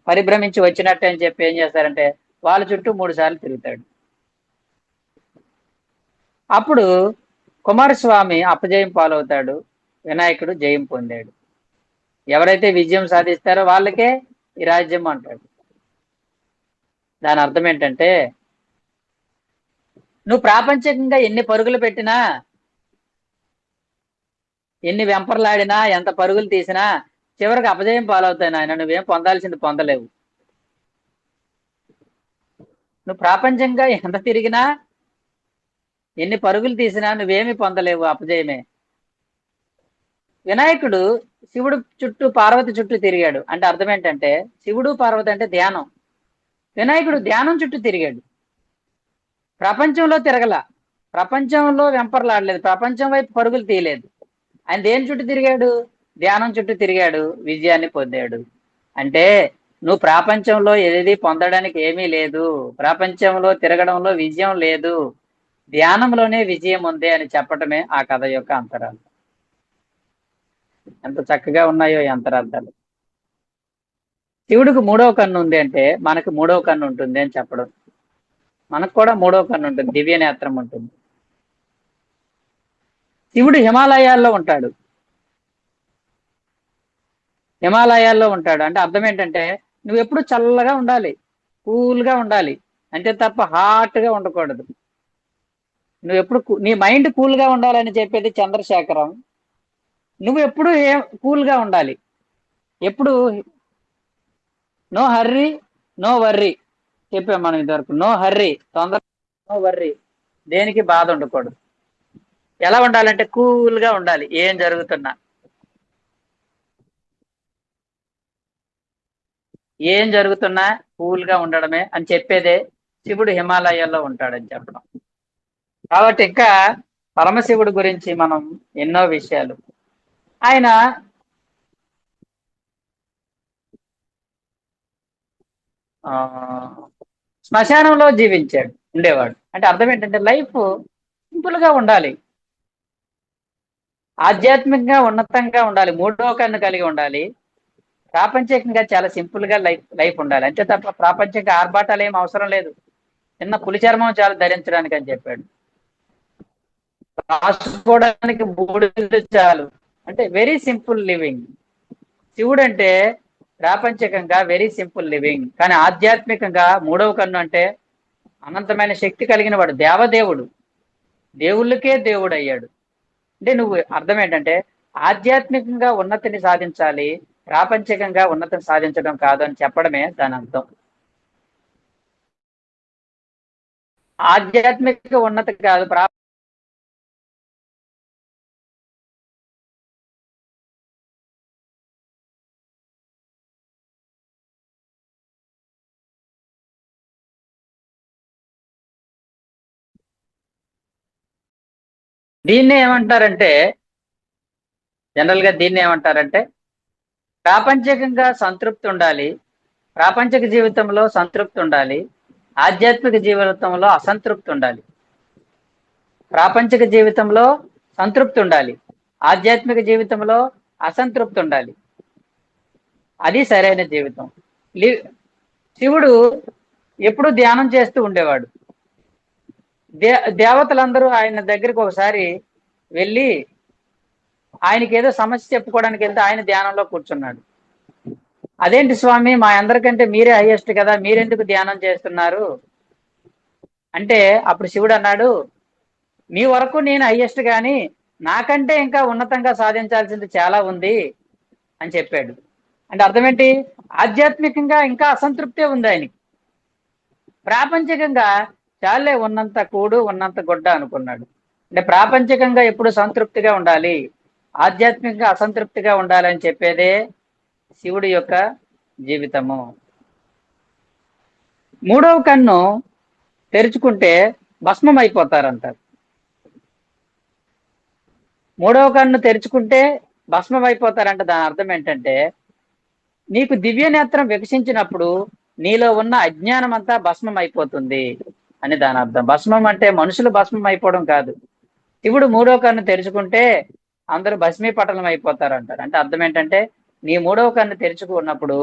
పరిభ్రమించి వచ్చినట్టే అని చెప్పి ఏం చేస్తారంటే వాళ్ళ చుట్టూ 3 సార్లు తిరుగుతాడు. అప్పుడు కుమారస్వామి అపజయం పాలవుతాడు, వినాయకుడు జయం పొందాడు. ఎవరైతే విజయం సాధిస్తారో వాళ్ళకే ఈ రాజ్యం అంటాడు. దాని అర్థం ఏంటంటే నువ్వు ప్రాపంచికంగా ఎన్ని పరుగులు పెట్టినా, ఎన్ని వెంపర్లాడినా, ఎంత పరుగులు తీసినా చివరికి అపజయం పాలవుతాయి నాయన, నువ్వేం పొందాల్సింది పొందలేవు. నువ్వు ప్రాపంచంగా ఎంత తిరిగినా, ఎన్ని పరుగులు తీసినా నువ్వేమి పొందలేవు, అపజయమే. వినాయకుడు శివుడు చుట్టూ పార్వతి చుట్టూ తిరిగాడు అంటే అర్థం ఏంటంటే శివుడు పార్వతి అంటే ధ్యానం, వినాయకుడు ధ్యానం చుట్టూ తిరిగాడు, ప్రపంచంలో తిరగల, ప్రపంచంలో వెంపర్లాడలేదు, ప్రపంచం వైపు పరుగులు తీయలేదు. ఆయన దేని చుట్టూ తిరిగాడు, ధ్యానం చుట్టూ తిరిగాడు, విజయాన్ని పొందాడు. అంటే నువ్వు ప్రపంచంలో ఏది పొందడానికి ఏమీ లేదు, ప్రపంచంలో తిరగడంలో విజయం లేదు, ధ్యానంలోనే విజయం ఉంది అని చెప్పటమే ఆ కథ యొక్క అంతరార్థం. ఎంత చక్కగా ఉన్నాయో ఈ అంతరార్థాలు. శివుడికి 3వ కన్ను ఉంది అంటే మనకు 3వ కన్ను ఉంటుంది అని చెప్పడం. మనకు కూడా 3వ కన్ను ఉంటుంది, దివ్య నేత్రం ఉంటుంది. శివుడు హిమాలయాల్లో ఉంటాడు, హిమాలయాల్లో ఉంటాడు అంటే అర్థం ఏంటంటే నువ్వు ఎప్పుడు చల్లగా ఉండాలి, కూల్గా ఉండాలి, అంతే తప్ప హాట్గా ఉండకూడదు. నువ్వు ఎప్పుడు నీ మైండ్ కూల్గా ఉండాలని చెప్పేది చంద్రశేఖరం. నువ్వు ఎప్పుడు కూల్గా ఉండాలి, ఎప్పుడు నో హర్రీ నో వర్రీ చెప్పాం మనం ఇదివరకు. నో హర్రీ, తొందర, నో వర్రీ, దేనికి బాధ ఉండకూడదు. ఎలా ఉండాలంటే కూల్గా ఉండాలి, ఏం జరుగుతున్నా, ఏం జరుగుతున్నా కూల్గా ఉండడమే అని చెప్పేదే శివుడు హిమాలయాల్లో ఉంటాడని చెప్పడం. కాబట్టి ఇంకా పరమశివుడి గురించి మనం ఎన్నో విషయాలు, ఆయన శ్మశానంలో జీవించాడు, ఉండేవాడు అంటే అర్థం ఏంటంటే లైఫ్ సింపుల్గా ఉండాలి, ఆధ్యాత్మికంగా ఉన్నతంగా ఉండాలి, 3వ కన్ను కలిగి ఉండాలి, ప్రాపంచికంగా చాలా సింపుల్ గా లైఫ్ ఉండాలి. అంతే తప్ప ప్రాపంచిక ఆర్భాటాలు ఏం అవసరం లేదు, చిన్న పులి చర్మం చాలా ధరించడానికి అని చెప్పాడు, రాసుకోవడానికి బూడిద చాలు, అంటే వెరీ సింపుల్ లివింగ్. శివుడు అంటే ప్రాపంచికంగా వెరీ సింపుల్ లివింగ్, కానీ ఆధ్యాత్మికంగా 3వ కన్ను అంటే అనంతమైన శక్తి కలిగిన వాడు, దేవదేవుడు, దేవుళ్ళకే దేవుడు అయ్యాడు. అంటే నువ్వు అర్థం ఏంటంటే ఆధ్యాత్మికంగా ఉన్నతిని సాధించాలి, ప్రాపంచికంగా ఉన్నతిని సాధించడం కాదు అని చెప్పడమే దాని అర్థం. ఆధ్యాత్మిక ఉన్నతి కాదు, దీన్నే ఏమంటారంటే జనరల్ గా దీన్ని ఏమంటారంటే ప్రాపంచికంగా సంతృప్తి ఉండాలి, ప్రాపంచిక జీవితంలో సంతృప్తి ఉండాలి, ఆధ్యాత్మిక జీవితంలో అసంతృప్తి ఉండాలి. ప్రాపంచిక జీవితంలో సంతృప్తి ఉండాలి, ఆధ్యాత్మిక జీవితంలో అసంతృప్తి ఉండాలి, అది సరైన జీవితం. శివుడు ఎప్పుడు ధ్యానం చేస్తూ ఉండేవాడు. దేవతలందరూ ఆయన దగ్గరికి ఒకసారి వెళ్ళి ఆయనకి ఏదో సమస్య చెప్పుకోవడానికి వెళ్తే ఆయన ధ్యానంలో కూర్చున్నాడు. అదేంటి స్వామి, మా అందరికంటే మీరే హైయెస్ట్ కదా, మీరెందుకు ధ్యానం చేస్తున్నారు అంటే అప్పుడు శివుడు అన్నాడు, మీ వరకు నేను హైయెస్ట్ కానీ నాకంటే ఇంకా ఉన్నతంగా సాధించాల్సింది చాలా ఉంది అని చెప్పాడు. అంటే అర్థం ఏంటి? ఆధ్యాత్మికంగా ఇంకా అసంతృప్తే ఉంది ఆయనకి. ప్రాపంచికంగా చాలే ఉన్నంత కూడు ఉన్నంత గుడ్డ అనుకున్నాడు. అంటే ప్రాపంచికంగా ఎప్పుడు సంతృప్తిగా ఉండాలి, ఆధ్యాత్మికంగా అసంతృప్తిగా ఉండాలని చెప్పేదే శివుడి యొక్క జీవితము. మూడవ కన్ను తెరుచుకుంటే భస్మం అయిపోతారంటారు. మూడవ కన్ను తెరుచుకుంటే భస్మం అయిపోతారంట. దాని అర్థం ఏంటంటే, నీకు దివ్య నేత్రం వికసించినప్పుడు నీలో ఉన్న అజ్ఞానం అంతా భస్మం అయిపోతుంది అని దాని అర్థం. భస్మం అంటే మనుషులు భస్మం అయిపోవడం కాదు. శివుడు మూడో కన్ను తెరుచుకుంటే అందరూ భస్మీపటలం అయిపోతారంటారు. అంటే అర్థం ఏంటంటే, నీ మూడవ కన్ను తెరుచుకున్నప్పుడు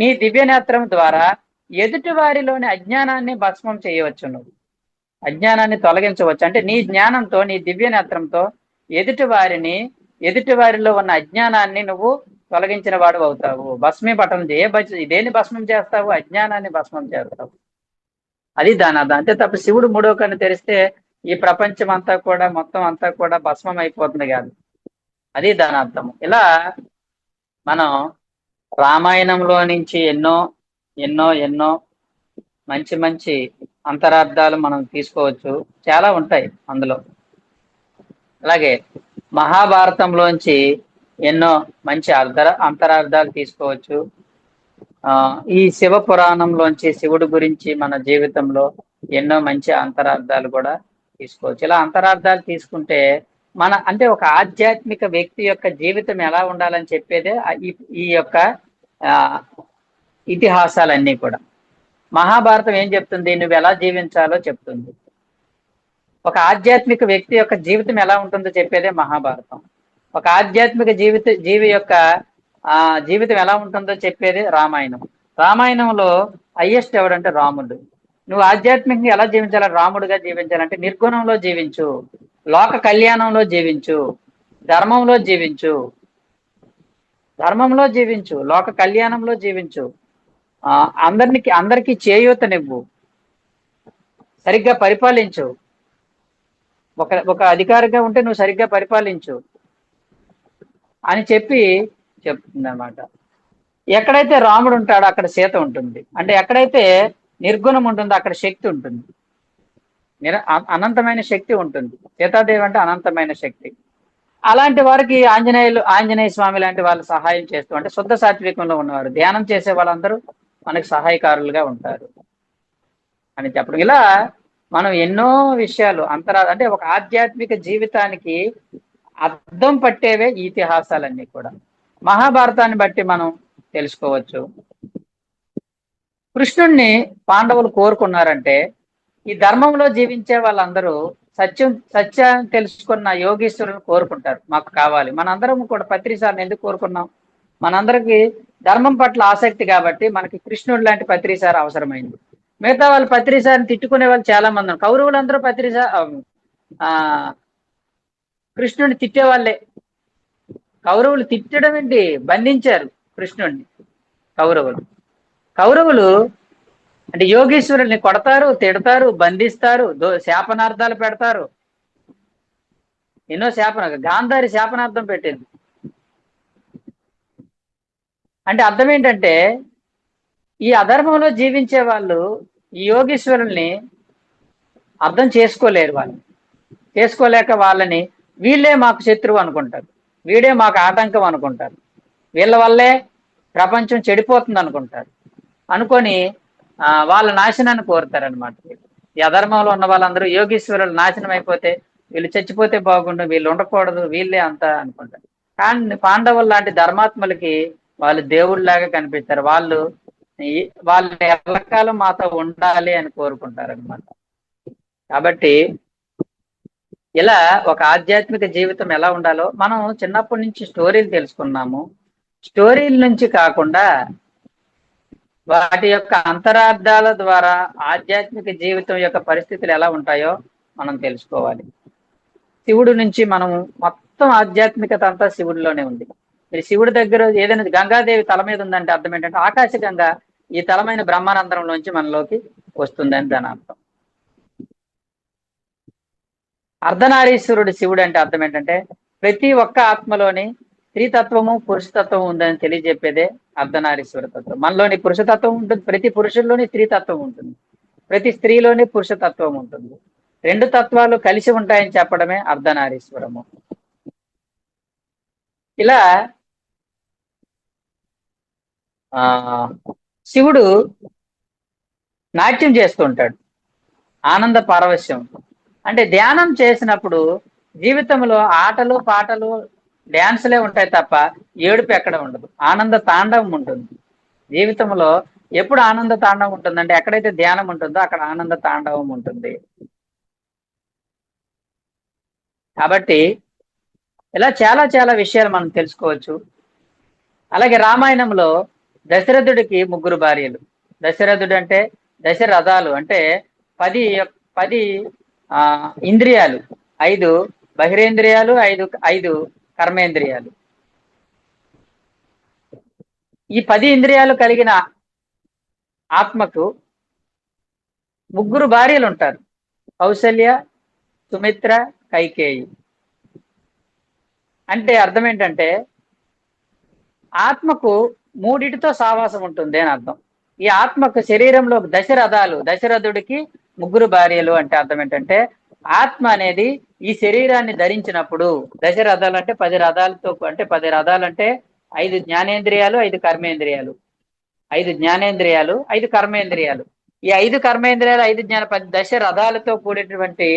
నీ దివ్య నేత్రం ద్వారా ఎదుటి వారిలోని అజ్ఞానాన్ని భస్మం చేయవచ్చు. నువ్వు అజ్ఞానాన్ని తొలగించవచ్చు. అంటే నీ జ్ఞానంతో, నీ దివ్య నేత్రంతో ఎదుటి వారిలో ఉన్న అజ్ఞానాన్ని నువ్వు తొలగించిన వాడు అవుతావు. భస్మీపటం దేని భస్మం చేస్తావు? అజ్ఞానాన్ని భస్మం చేస్తావు. అది దాని అర్థం. అంతే తప్ప శివుడు మూడో కన్ను తెరిస్తే ఈ ప్రపంచం అంతా కూడా, మొత్తం అంతా కూడా భస్మం అయిపోతుంది కాదు. అది దాని అర్థం. ఇలా మనం రామాయణంలో నుంచి ఎన్నో ఎన్నో ఎన్నో మంచి మంచి అంతరార్థాలు మనం తీసుకోవచ్చు. చాలా ఉంటాయి అందులో. అలాగే మహాభారతంలోంచి ఎన్నో మంచి అంతరార్థాలు తీసుకోవచ్చు. ఈ శివ పురాణంలోంచి శివుడి గురించి మన జీవితంలో ఎన్నో మంచి అంతరార్థాలు కూడా తీసుకోవచ్చు. ఇలా అంతరార్థాలు తీసుకుంటే అంటే ఒక ఆధ్యాత్మిక వ్యక్తి యొక్క జీవితం ఎలా ఉండాలని చెప్పేదే ఈ యొక్క ఇతిహాసాలన్నీ కూడా. మహాభారతం ఏం చెప్తుంది? నువ్వు ఎలా జీవించాలో చెప్తుంది. ఒక ఆధ్యాత్మిక వ్యక్తి యొక్క జీవితం ఎలా ఉంటుందో చెప్పేదే మహాభారతం. ఒక ఆధ్యాత్మిక జీవి యొక్క జీవితం ఎలా ఉంటుందో చెప్పేది రామాయణం. రామాయణంలో హయ్యెస్ట్ ఎవడంటే రాముడు. నువ్వు ఆధ్యాత్మికంగా ఎలా జీవించాలి? రాముడుగా జీవించాలంటే నిర్గుణంలో జీవించు, లోక కళ్యాణంలో జీవించు, ధర్మంలో జీవించు, లోక కళ్యాణంలో జీవించు. అందరికీ చేయూతనివ్వు, సరిగ్గా పరిపాలించు. ఒక అధికారిగా ఉంటే నువ్వు సరిగ్గా పరిపాలించు అని చెప్తుంది అన్నమాట. ఎక్కడైతే రాముడు ఉంటాడో అక్కడ సీత ఉంటుంది. అంటే ఎక్కడైతే నిర్గుణం ఉంటుందో అక్కడ శక్తి ఉంటుంది, అనంతమైన శక్తి ఉంటుంది. సీతాదేవి అంటే అనంతమైన శక్తి. అలాంటి వారికి ఆంజనేయ స్వామి లాంటి వాళ్ళు సహాయం చేస్తూ, అంటే శుద్ధ సాత్వికంలో ఉన్నవారు, ధ్యానం చేసే వాళ్ళందరూ మనకు సహాయకారులుగా ఉంటారు అని చెప్పడం. ఇలా మనం ఎన్నో విషయాలు అంటే ఒక ఆధ్యాత్మిక జీవితానికి అర్థం పట్టేవే ఈ ఇతిహాసాలన్నీ కూడా. మహాభారతాన్ని బట్టి మనం తెలుసుకోవచ్చు. కృష్ణుణ్ణి పాండవులు కోరుకున్నారంటే ఈ ధర్మంలో జీవించే వాళ్ళందరూ సత్యాన్ని తెలుసుకున్న యోగీశ్వరులను కోరుకుంటారు. మాకు కావాలి. మనందరం కూడా పత్రిసారిని ఎందుకు కోరుకున్నాం? మనందరికి ధర్మం పట్ల ఆసక్తి కాబట్టి మనకి కృష్ణుడు లాంటి పత్రిసారి అవసరమైంది. మిగతా వాళ్ళు పత్రిసారిని తిట్టుకునే వాళ్ళు చాలా మంది. కౌరవులందరూ కృష్ణుడిని తిట్టేవాళ్ళే. కౌరవులు తిట్టడం ఏంటి? బంధించారు కృష్ణుడిని కౌరవులు అంటే యోగీశ్వరుల్ని కొడతారు, తిడతారు, బంధిస్తారు, శాపనార్థాలు పెడతారు. ఎన్నో గాంధారి శాపనార్థం పెట్టింది. అంటే అర్థం ఏంటంటే, ఈ అధర్మంలో జీవించే వాళ్ళు ఈ యోగీశ్వరుల్ని అర్థం చేసుకోలేరు. చేసుకోలేక వాళ్ళని వీళ్ళే మాకు శత్రువు అనుకుంటారు, వీడే మాకు ఆటంకం అనుకుంటారు, వీళ్ళ వల్లే ప్రపంచం చెడిపోతుంది అనుకొని వాళ్ళ నాశనాన్ని కోరుతారనమాట. ఈ అధర్మంలో ఉన్న వాళ్ళందరూ యోగీశ్వరులు నాశనం అయిపోతే, వీళ్ళు చచ్చిపోతే బాగుండు, వీళ్ళు ఉండకూడదు, వీళ్ళే అంతా అనుకుంటారు. కానీ పాండవులు లాంటి ధర్మాత్ములకి వాళ్ళు దేవుళ్ళలాగా కనిపిస్తారు. వాళ్ళు ఎల్లకాలం మాతో ఉండాలి అని కోరుకుంటారు అనమాట. కాబట్టి ఇలా ఒక ఆధ్యాత్మిక జీవితం ఎలా ఉండాలో మనం చిన్నప్పటి నుంచి స్టోరీలు తెలుసుకున్నాము. స్టోరీల నుంచి కాకుండా వాటి యొక్క అంతరార్థాల ద్వారా ఆధ్యాత్మిక జీవితం యొక్క పరిస్థితులు ఎలా ఉంటాయో మనం తెలుసుకోవాలి. శివుడు నుంచి మనం మొత్తం ఆధ్యాత్మికత అంతా శివుడిలోనే ఉంది. మీరు శివుడి దగ్గర ఏదైనా గంగాదేవి తల మీద ఉందంటే అర్థం ఏంటంటే ఆకాశ గంగ ఈ తలమైన బ్రహ్మానందంలోంచి మనలోకి వస్తుందని దాని అర్థం. అర్ధనారీశ్వరుడు శివుడు అంటే అర్థం ఏంటంటే ప్రతి ఒక్క ఆత్మలోని స్త్రీతత్వము పురుషతత్వం ఉందని తెలియజెప్పేదే అర్ధనారీశ్వర తత్వం. మనలోని పురుషతత్వం ఉంటుంది, ప్రతి పురుషుల్లోని స్త్రీతత్వం ఉంటుంది, ప్రతి స్త్రీలోని పురుషతత్వం ఉంటుంది. రెండు తత్వాలు కలిసి ఉంటాయని చెప్పడమే అర్ధనారీశ్వరము. ఇలా ఆ శివుడు నాట్యం చేస్తూ ఉంటాడు, ఆనంద పారవశ్యం. అంటే ధ్యానం చేసినప్పుడు జీవితంలో ఆటలు పాటలు డ్యాన్సులే ఉంటాయి తప్ప ఏడుపు ఎక్కడ ఉండదు, ఆనంద తాండవం ఉంటుంది. జీవితంలో ఎప్పుడు ఆనంద తాండవం ఉంటుందంటే ఎక్కడైతే ధ్యానం ఉంటుందో అక్కడ ఆనంద తాండవం ఉంటుంది. కాబట్టి ఇలా చాలా చాలా విషయాలు మనం తెలుసుకోవచ్చు. అలాగే రామాయణంలో దశరథుడికి ముగ్గురు భార్యలు. దశరథుడు అంటే దశరథాలు అంటే 10 10 ఇంద్రియాలు, 5 బహిరేంద్రియాలు, 5 కర్మేంద్రియాలు. ఈ 10 ఇంద్రియాలు కలిగిన ఆత్మకు ముగ్గురు భార్యలు ఉంటారు, కౌసల్య, సుమిత్ర, కైకేయి. అంటే అర్థం ఏంటంటే ఆత్మకు మూడిటితో సావాసం ఉంటుంది అని అర్థం. ఈ ఆత్మకు శరీరంలో దశరథాలు, దశరథుడికి ముగ్గురు భార్యలు అంటే అర్థం ఏంటంటే ఆత్మ అనేది ఈ శరీరాన్ని ధరించినప్పుడు, దశరథాలు అంటే 10 రథాలతో, అంటే 10 రథాలు అంటే 5 జ్ఞానేంద్రియాలు, 5 కర్మేంద్రియాలు, 5 జ్ఞానేంద్రియాలు, 5 కర్మేంద్రియాలు. ఈ 5 కర్మేంద్రియాలు, 5 10 దశ రథాలతో కూడినటువంటి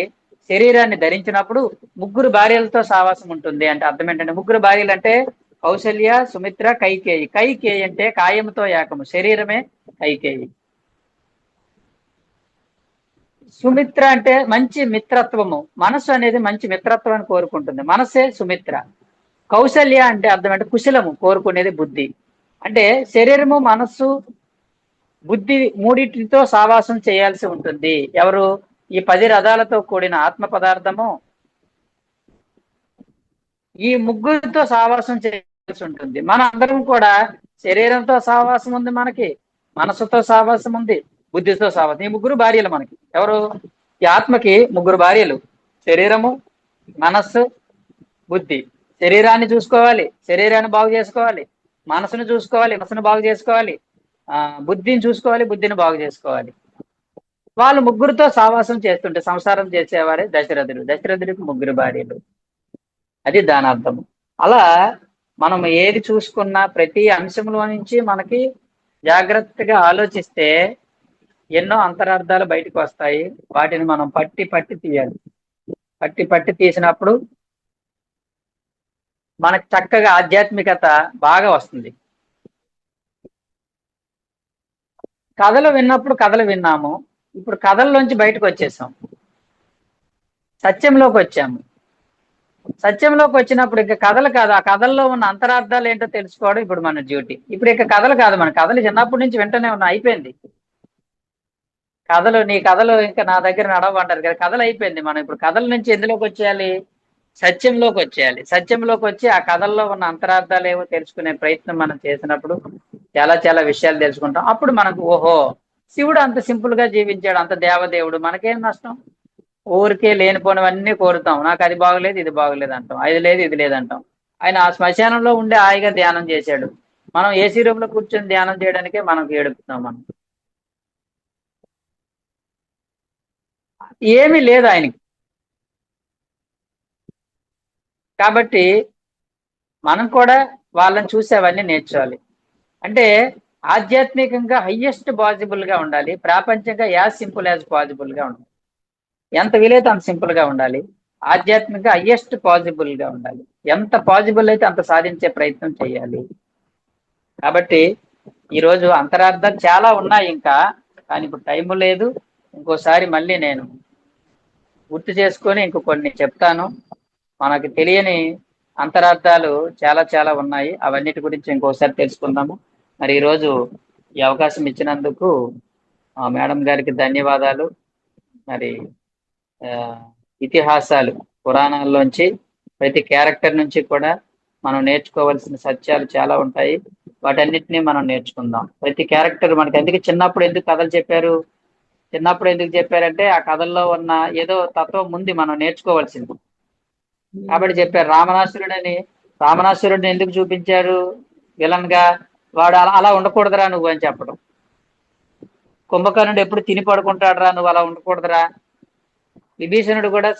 శరీరాన్ని ధరించినప్పుడు ముగ్గురు భార్యలతో సావాసం ఉంటుంది అంటే అర్థం ఏంటంటే ముగ్గురు భార్యలు అంటే కౌసల్య, సుమిత్ర, కైకేయి. కైకేయి అంటే కాయముతో ఏకము, శరీరమే కైకేయి. సుమిత్ర అంటే మంచి మిత్రత్వము, మనస్సు అనేది మంచి మిత్రత్వాన్ని కోరుకుంటుంది, మనస్సే సుమిత్ర. కౌసల్య అంటే అర్థం అంటే కుశలము కోరుకునేది బుద్ధి. అంటే శరీరము, మనస్సు, బుద్ధి మూడింటితో సావాసం చేయాల్సి ఉంటుంది. ఎవరు? ఈ 10 రథాలతో కూడిన ఆత్మ పదార్థము ఈ ముగ్గురితో సావాసం చేయాల్సి ఉంటుంది. మన అందరం కూడా శరీరంతో సావాసం ఉంది, మనకి మనసుతో సావాసం ఉంది, బుద్ధితో సావాసం. ఈ ముగ్గురు భార్యలు మనకి. ఎవరు? ఈ ఆత్మకి ముగ్గురు భార్యలు, శరీరము, మనస్సు, బుద్ధి. శరీరాన్ని చూసుకోవాలి, శరీరాన్ని బాగు చేసుకోవాలి, మనసును చూసుకోవాలి, మనసును బాగు చేసుకోవాలి, బుద్ధిని చూసుకోవాలి, బుద్ధిని బాగు చేసుకోవాలి. వాళ్ళు ముగ్గురితో సావాసం చేస్తుంటే సంసారం చేసేవారే దశరథుడు. దశరథుడికి ముగ్గురు భార్యలు, అది దాని అర్థము. అలా మనం ఏది చూసుకున్నా ప్రతి అంశంలో నుంచి మనకి జాగ్రత్తగా ఆలోచిస్తే ఎన్నో అంతరార్థాలు బయటకు వస్తాయి. వాటిని మనం పట్టి పట్టి తీయాలి. పట్టి పట్టి తీసినప్పుడు మనకు చక్కగా ఆధ్యాత్మికత బాగా వస్తుంది. కథలు విన్నప్పుడు కథలు విన్నాము, ఇప్పుడు కథల్లోంచి బయటకు వచ్చేసాం, సత్యంలోకి వచ్చాము. సత్యంలోకి వచ్చినప్పుడు ఇక కథలు కాదు, ఆ కథల్లో ఉన్న అంతరార్థాలు ఏంటో తెలుసుకోవడం ఇప్పుడు మన డ్యూటీ. ఇప్పుడు ఇక కథలు కాదు, మన కథలు చిన్నప్పటి నుంచి వెంటనే ఉన్నా, అయిపోయింది కథలు. నీ కథలు ఇంకా నా దగ్గర నడవంటారు కదా, కథలు అయిపోయింది. మనం ఇప్పుడు కథల నుంచి ఎందులోకి వచ్చేయాలి? సత్యంలోకి వచ్చేయాలి. సత్యంలోకి వచ్చి ఆ కథల్లో ఉన్న అంతరార్థాలు ఏవో తెలుసుకునే ప్రయత్నం మనం చేసినప్పుడు చాలా చాలా విషయాలు తెలుసుకుంటాం. అప్పుడు మనకు ఓహో, శివుడు అంత సింపుల్ గా జీవించాడు, అంత దేవదేవుడు, మనకేం నష్టం? ఊరికే లేనిపోనివన్నీ కోరుతాం, నాకు అది బాగలేదు, ఇది బాగలేదు అంటాం, అది లేదు, ఇది లేదంటాం. ఆయన ఆ శ్మశానంలో ఉండే హాయిగా ధ్యానం చేశాడు, మనం ఏసీ రూమ్ లో కూర్చొని ధ్యానం చేయడానికే మనకు ఏడుపుతాం. మనం ఏమీ లేదు ఆయనకి. కాబట్టి మనం కూడా వాళ్ళని చూసి అవన్నీ నేర్చుకోవాలి. అంటే ఆధ్యాత్మికంగా హయ్యెస్ట్ పాసిబుల్ గా ఉండాలి, ప్రాపంచంగా యాజ్ సింపుల్ యాజ్ పాసిబుల్ గా ఉండాలి. ఎంత వీలైతే అంత సింపుల్ గా ఉండాలి, ఆధ్యాత్మికంగా హయ్యెస్ట్ పాసిబుల్ గా ఉండాలి. ఎంత పాసిబుల్ అయితే అంత సాధించే ప్రయత్నం చేయాలి. కాబట్టి ఈరోజు అంతరార్థాలు చాలా ఉన్నాయి ఇంకా, కానీ ఇప్పుడు టైం లేదు. ఇంకోసారి మళ్ళీ నేను గుర్తు చేసుకొని కొన్ని చెప్తాను. మనకు తెలియని అంతరార్థాలు చాలా చాలా ఉన్నాయి, అవన్నిటి గురించి ఇంకోసారి తెలుసుకుందాము. మరి ఈరోజు ఈ అవకాశం ఇచ్చినందుకు మేడం గారికి ధన్యవాదాలు. మరి ఇతిహాసాలు, పురాణాల్లోంచి ప్రతి క్యారెక్టర్ నుంచి కూడా మనం నేర్చుకోవాల్సిన సత్యాలు చాలా ఉంటాయి. వాటన్నిటినీ మనం నేర్చుకుందాం. ప్రతి క్యారెక్టర్ మనకి ఎందుకు చిన్నప్పుడు ఎందుకు కథలు చెప్పారు? చిన్నప్పుడు ఎందుకు చెప్పారంటే ఆ కథల్లో ఉన్న ఏదో తత్వం ఉంది మనం నేర్చుకోవాల్సింది కాబట్టి చెప్పారు. రామనాసురుడిని ఎందుకు చూపించారు విలన్ గా? వాడు అలా అలా ఉండకూడదురా నువ్వు అని చెప్పడం. కుంభకర్ణుడు ఎప్పుడు తిని పడుకుంటాడురా, నువ్వు అలా ఉండకూడదురా. విభీషణుడు కూడా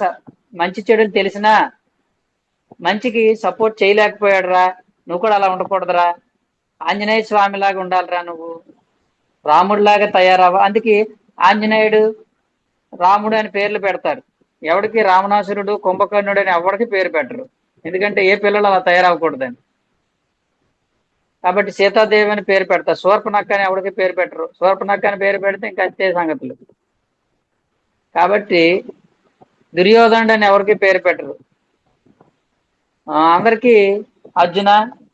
మంచి చెడులు తెలిసినా మంచికి సపోర్ట్ చేయలేకపోయాడు రా, నువ్వు కూడా అలా ఉండకూడదురా. ఆంజనేయ స్వామిలాగా ఉండాలిరా నువ్వు, రాముడిలాగా తయారవ్వ. అందుకే ఆంజనేయుడు రాముడు అని పేర్లు పెడతారు. ఎవడికి రావణాసురుడు కుంభకర్ణుడు అని ఎవరికి పేరు పెట్టరు, ఎందుకంటే ఏ పిల్లలు అలా తయారవ్వకూడదని. కాబట్టి సీతాదేవి అని పేరు పెడతారు. శూర్పణఖ అని ఎవరికి పేరు పెట్టరు, శూర్పణఖ అని పేరు పెడితే ఇంకా అంతే సంగతులు. కాబట్టి దుర్యోధనుడు అని ఎవరికి పేరు పెట్టరు, అందరికీ అర్జున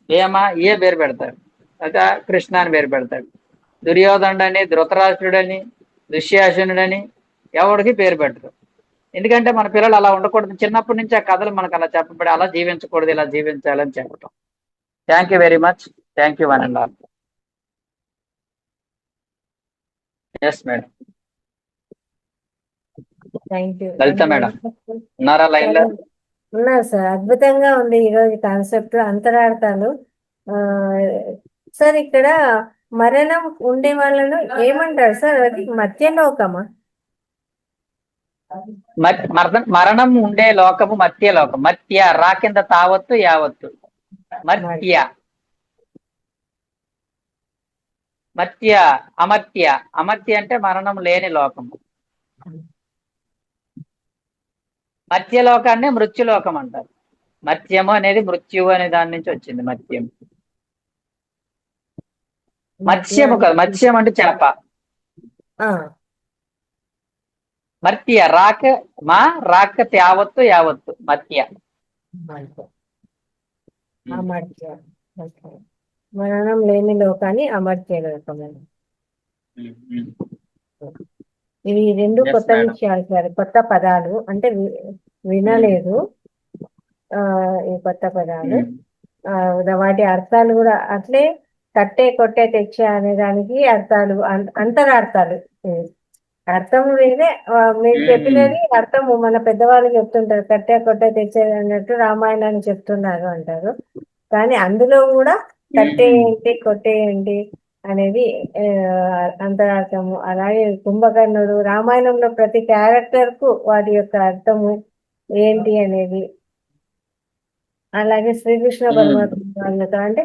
భీమ ఏ పేరు పెడతారు, అయితే కృష్ణ అని పేరు పెడతాడు. దుర్యోధనుడని, ధృతరాష్ట్రుడని, దుశ్శాసనుడని ఎవరికి పేరు పెట్టరు, ఎందుకంటే మన పిల్లలు అలా ఉండకూడదు. చిన్నప్పటి నుంచి ఆ కథలు మనకు అలా చెప్పబడి అలా జీవించకూడదు, ఇలా జీవించాలని చెప్పటం. Thank you very much. Thank you one and all. Yes madam. Thank you. Lalitha madam ఉన్నారా లైన్ లో? ఉన్నారు సార్. అద్భుతంగా ఉంది ఈరోజు కాన్సెప్ట్, అంతరార్థాలు. సార్ ఇక్కడ మరణం ఉండే వాళ్ళను ఏమంటారు సార్? అది మధ్యలోకమా? మరణం ఉండే లోకము మత్య లోకం. మత్య రా కింద తావత్తు యావత్తు మత్య. మత్య అమర్త్య. అమర్త్య అంటే మరణం లేని లోకము. మత్యలోకాన్ని మృత్యులోకం అంటారు. మత్యము అనేది మృత్యువు అనే దాని నుంచి వచ్చింది. మత్యం మత్స్యము కాదు, మత్స్యం అంటే చేప. మర్త్య రాక మా రాక త్యావత్తు యావత్తు మత్య. అమర్త్య. మరణం లేని లోకాన్ని అమర్త్య లోకం. ఇవి రెండు కొత్త విషయాలు సార్, కొత్త పదాలు. అంటే వినలేదు ఈ కొత్త పదాలు. వాటి అర్థాలు కూడా అట్లే. కట్టే కొట్టే తెచ్చే అనే దానికి అర్థాలు, అంతరార్థాలు. అర్థము వేరే, మీరు చెప్పినది అర్థము మన పెద్దవాళ్ళు చెప్తుంటారు. కట్టే కొట్టే తెచ్చే అన్నట్టు రామాయణాన్ని చెప్తున్నారు అంటారు. కానీ అందులో కూడా కట్టే ఏంటి కొట్టే ఏంటి అనేది అంతరార్థము. అలాగే కుంభకర్ణుడు, రామాయణంలో ప్రతి క్యారెక్టర్ కు వాటి యొక్క అర్థము ఏంటి అనేది. అలాగే శ్రీకృష్ణ పరమాత్మ అంటే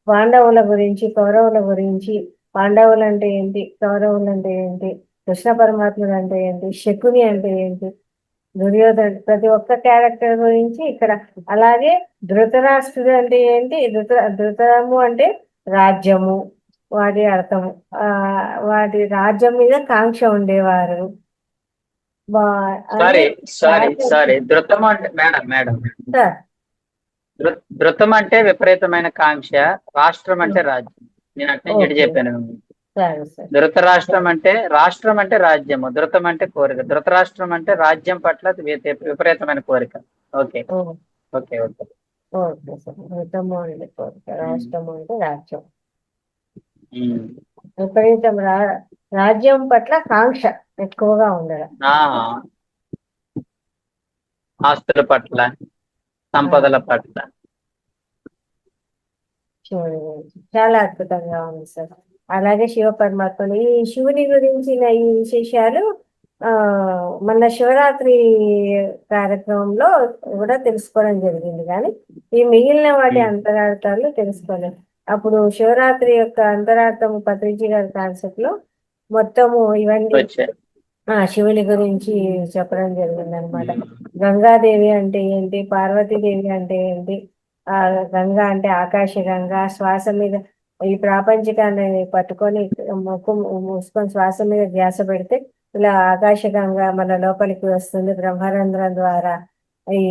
పాండవుల గురించి, కౌరవుల గురించి. పాండవులు అంటే ఏంటి, కౌరవులు అంటే ఏంటి, కృష్ణ పరమాత్ముడు అంటే ఏంటి, శకుని అంటే ఏంటి, దుర్యోధన, ప్రతి ఒక్క క్యారెక్టర్ గురించి ఇక్కడ. అలాగే ధృతరాష్ట్రుడు అంటే ఏంటి, ధృతరము అంటే రాజ్యము, వాటి అర్థము. వాటి రాజ్యం మీద కాంక్ష ఉండేవారు. ధృతం అంటే మేడం సార్, ధృతం అంటే విపరీతమైన కాంక్ష, రాష్ట్రం అంటే రాజ్యం. నేను అట్నే చెప్పాను. ధృతరాష్ట్రం అంటే రాష్ట్రం అంటే రాజ్యము, ధృతం అంటే కోరిక. ధృతరాష్ట్రం అంటే రాజ్యం పట్ల విపరీతమైన కోరిక. Okay okay okay okay sir. ధృతము అంటే కోరిక, రాష్ట్రము అంటే రాజ్యం. విపరీతం రాజ్యం పట్ల కాంక్ష ఎక్కువగా ఉండడం, ఆస్తుల పట్ల, సంపదల పట్ల. శివుని గురించి చాలా అద్భుతంగా ఉంది సార్. అలాగే శివ పరమాత్మని, ఈ శివుని గురించిన ఈ విశేషాలు మన శివరాత్రి కార్యక్రమంలో కూడా తెలుసుకోవడం జరిగింది. కానీ ఈ మిగిలిన వాటి అంతరార్థాలు తెలుసుకోలేదు. అప్పుడు శివరాత్రి యొక్క అంతరార్థము పత్రిజీ గారి కాన్సెప్ట్ లో మొత్తము ఇవన్నీ శివుని గురించి చెప్పడం జరిగింది అనమాట. గంగాదేవి అంటే ఏంటి, పార్వతీదేవి అంటే ఏంటి, గంగా అంటే ఆకాశ గంగా, శ్వాస మీద ఈ ప్రాపంచికాన్ని పట్టుకొని మూసుకొని శ్వాస మీద ధ్యాస పెడితే ఇలా ఆకాశ గంగా మన లోపలికి వస్తుంది బ్రహ్మరంధ్రం ద్వారా. ఈ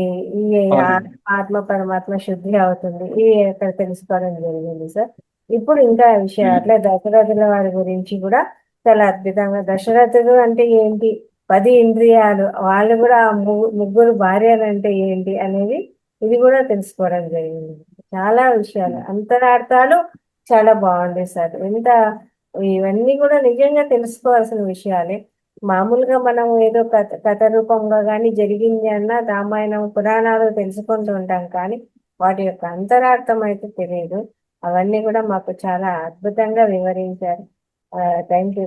ఆత్మ పరమాత్మ శుద్ధి అవుతుంది. ఇవి ఇక్కడ తెలుసుకోవడం జరిగింది సార్. ఇప్పుడు ఇంకా విషయం అట్లే దశరథుల వారి గురించి కూడా చాలా అద్భుతంగా. దశరథుడు అంటే ఏంటి, 10 ఇంద్రియాలు, వాళ్ళు కూడా ముగ్గురు భార్యలు అంటే ఏంటి అనేది ఇది కూడా తెలుసుకోవడం జరిగింది. చాలా విషయాలు, అంతరార్థాలు చాలా బాగుంది సార్. ఇవన్నీ కూడా నిజంగా తెలుసుకోవాల్సిన విషయాలే. మామూలుగా మనం ఏదో కథ రూపంగా కానీ జరిగింది అన్న రామాయణం పురాణాలు తెలుసుకుంటూ ఉంటాం, కానీ వాటి యొక్క అంతరార్థం అయితే తెలియదు. అవన్నీ కూడా మాకు చాలా అద్భుతంగా వివరించారు. Thank you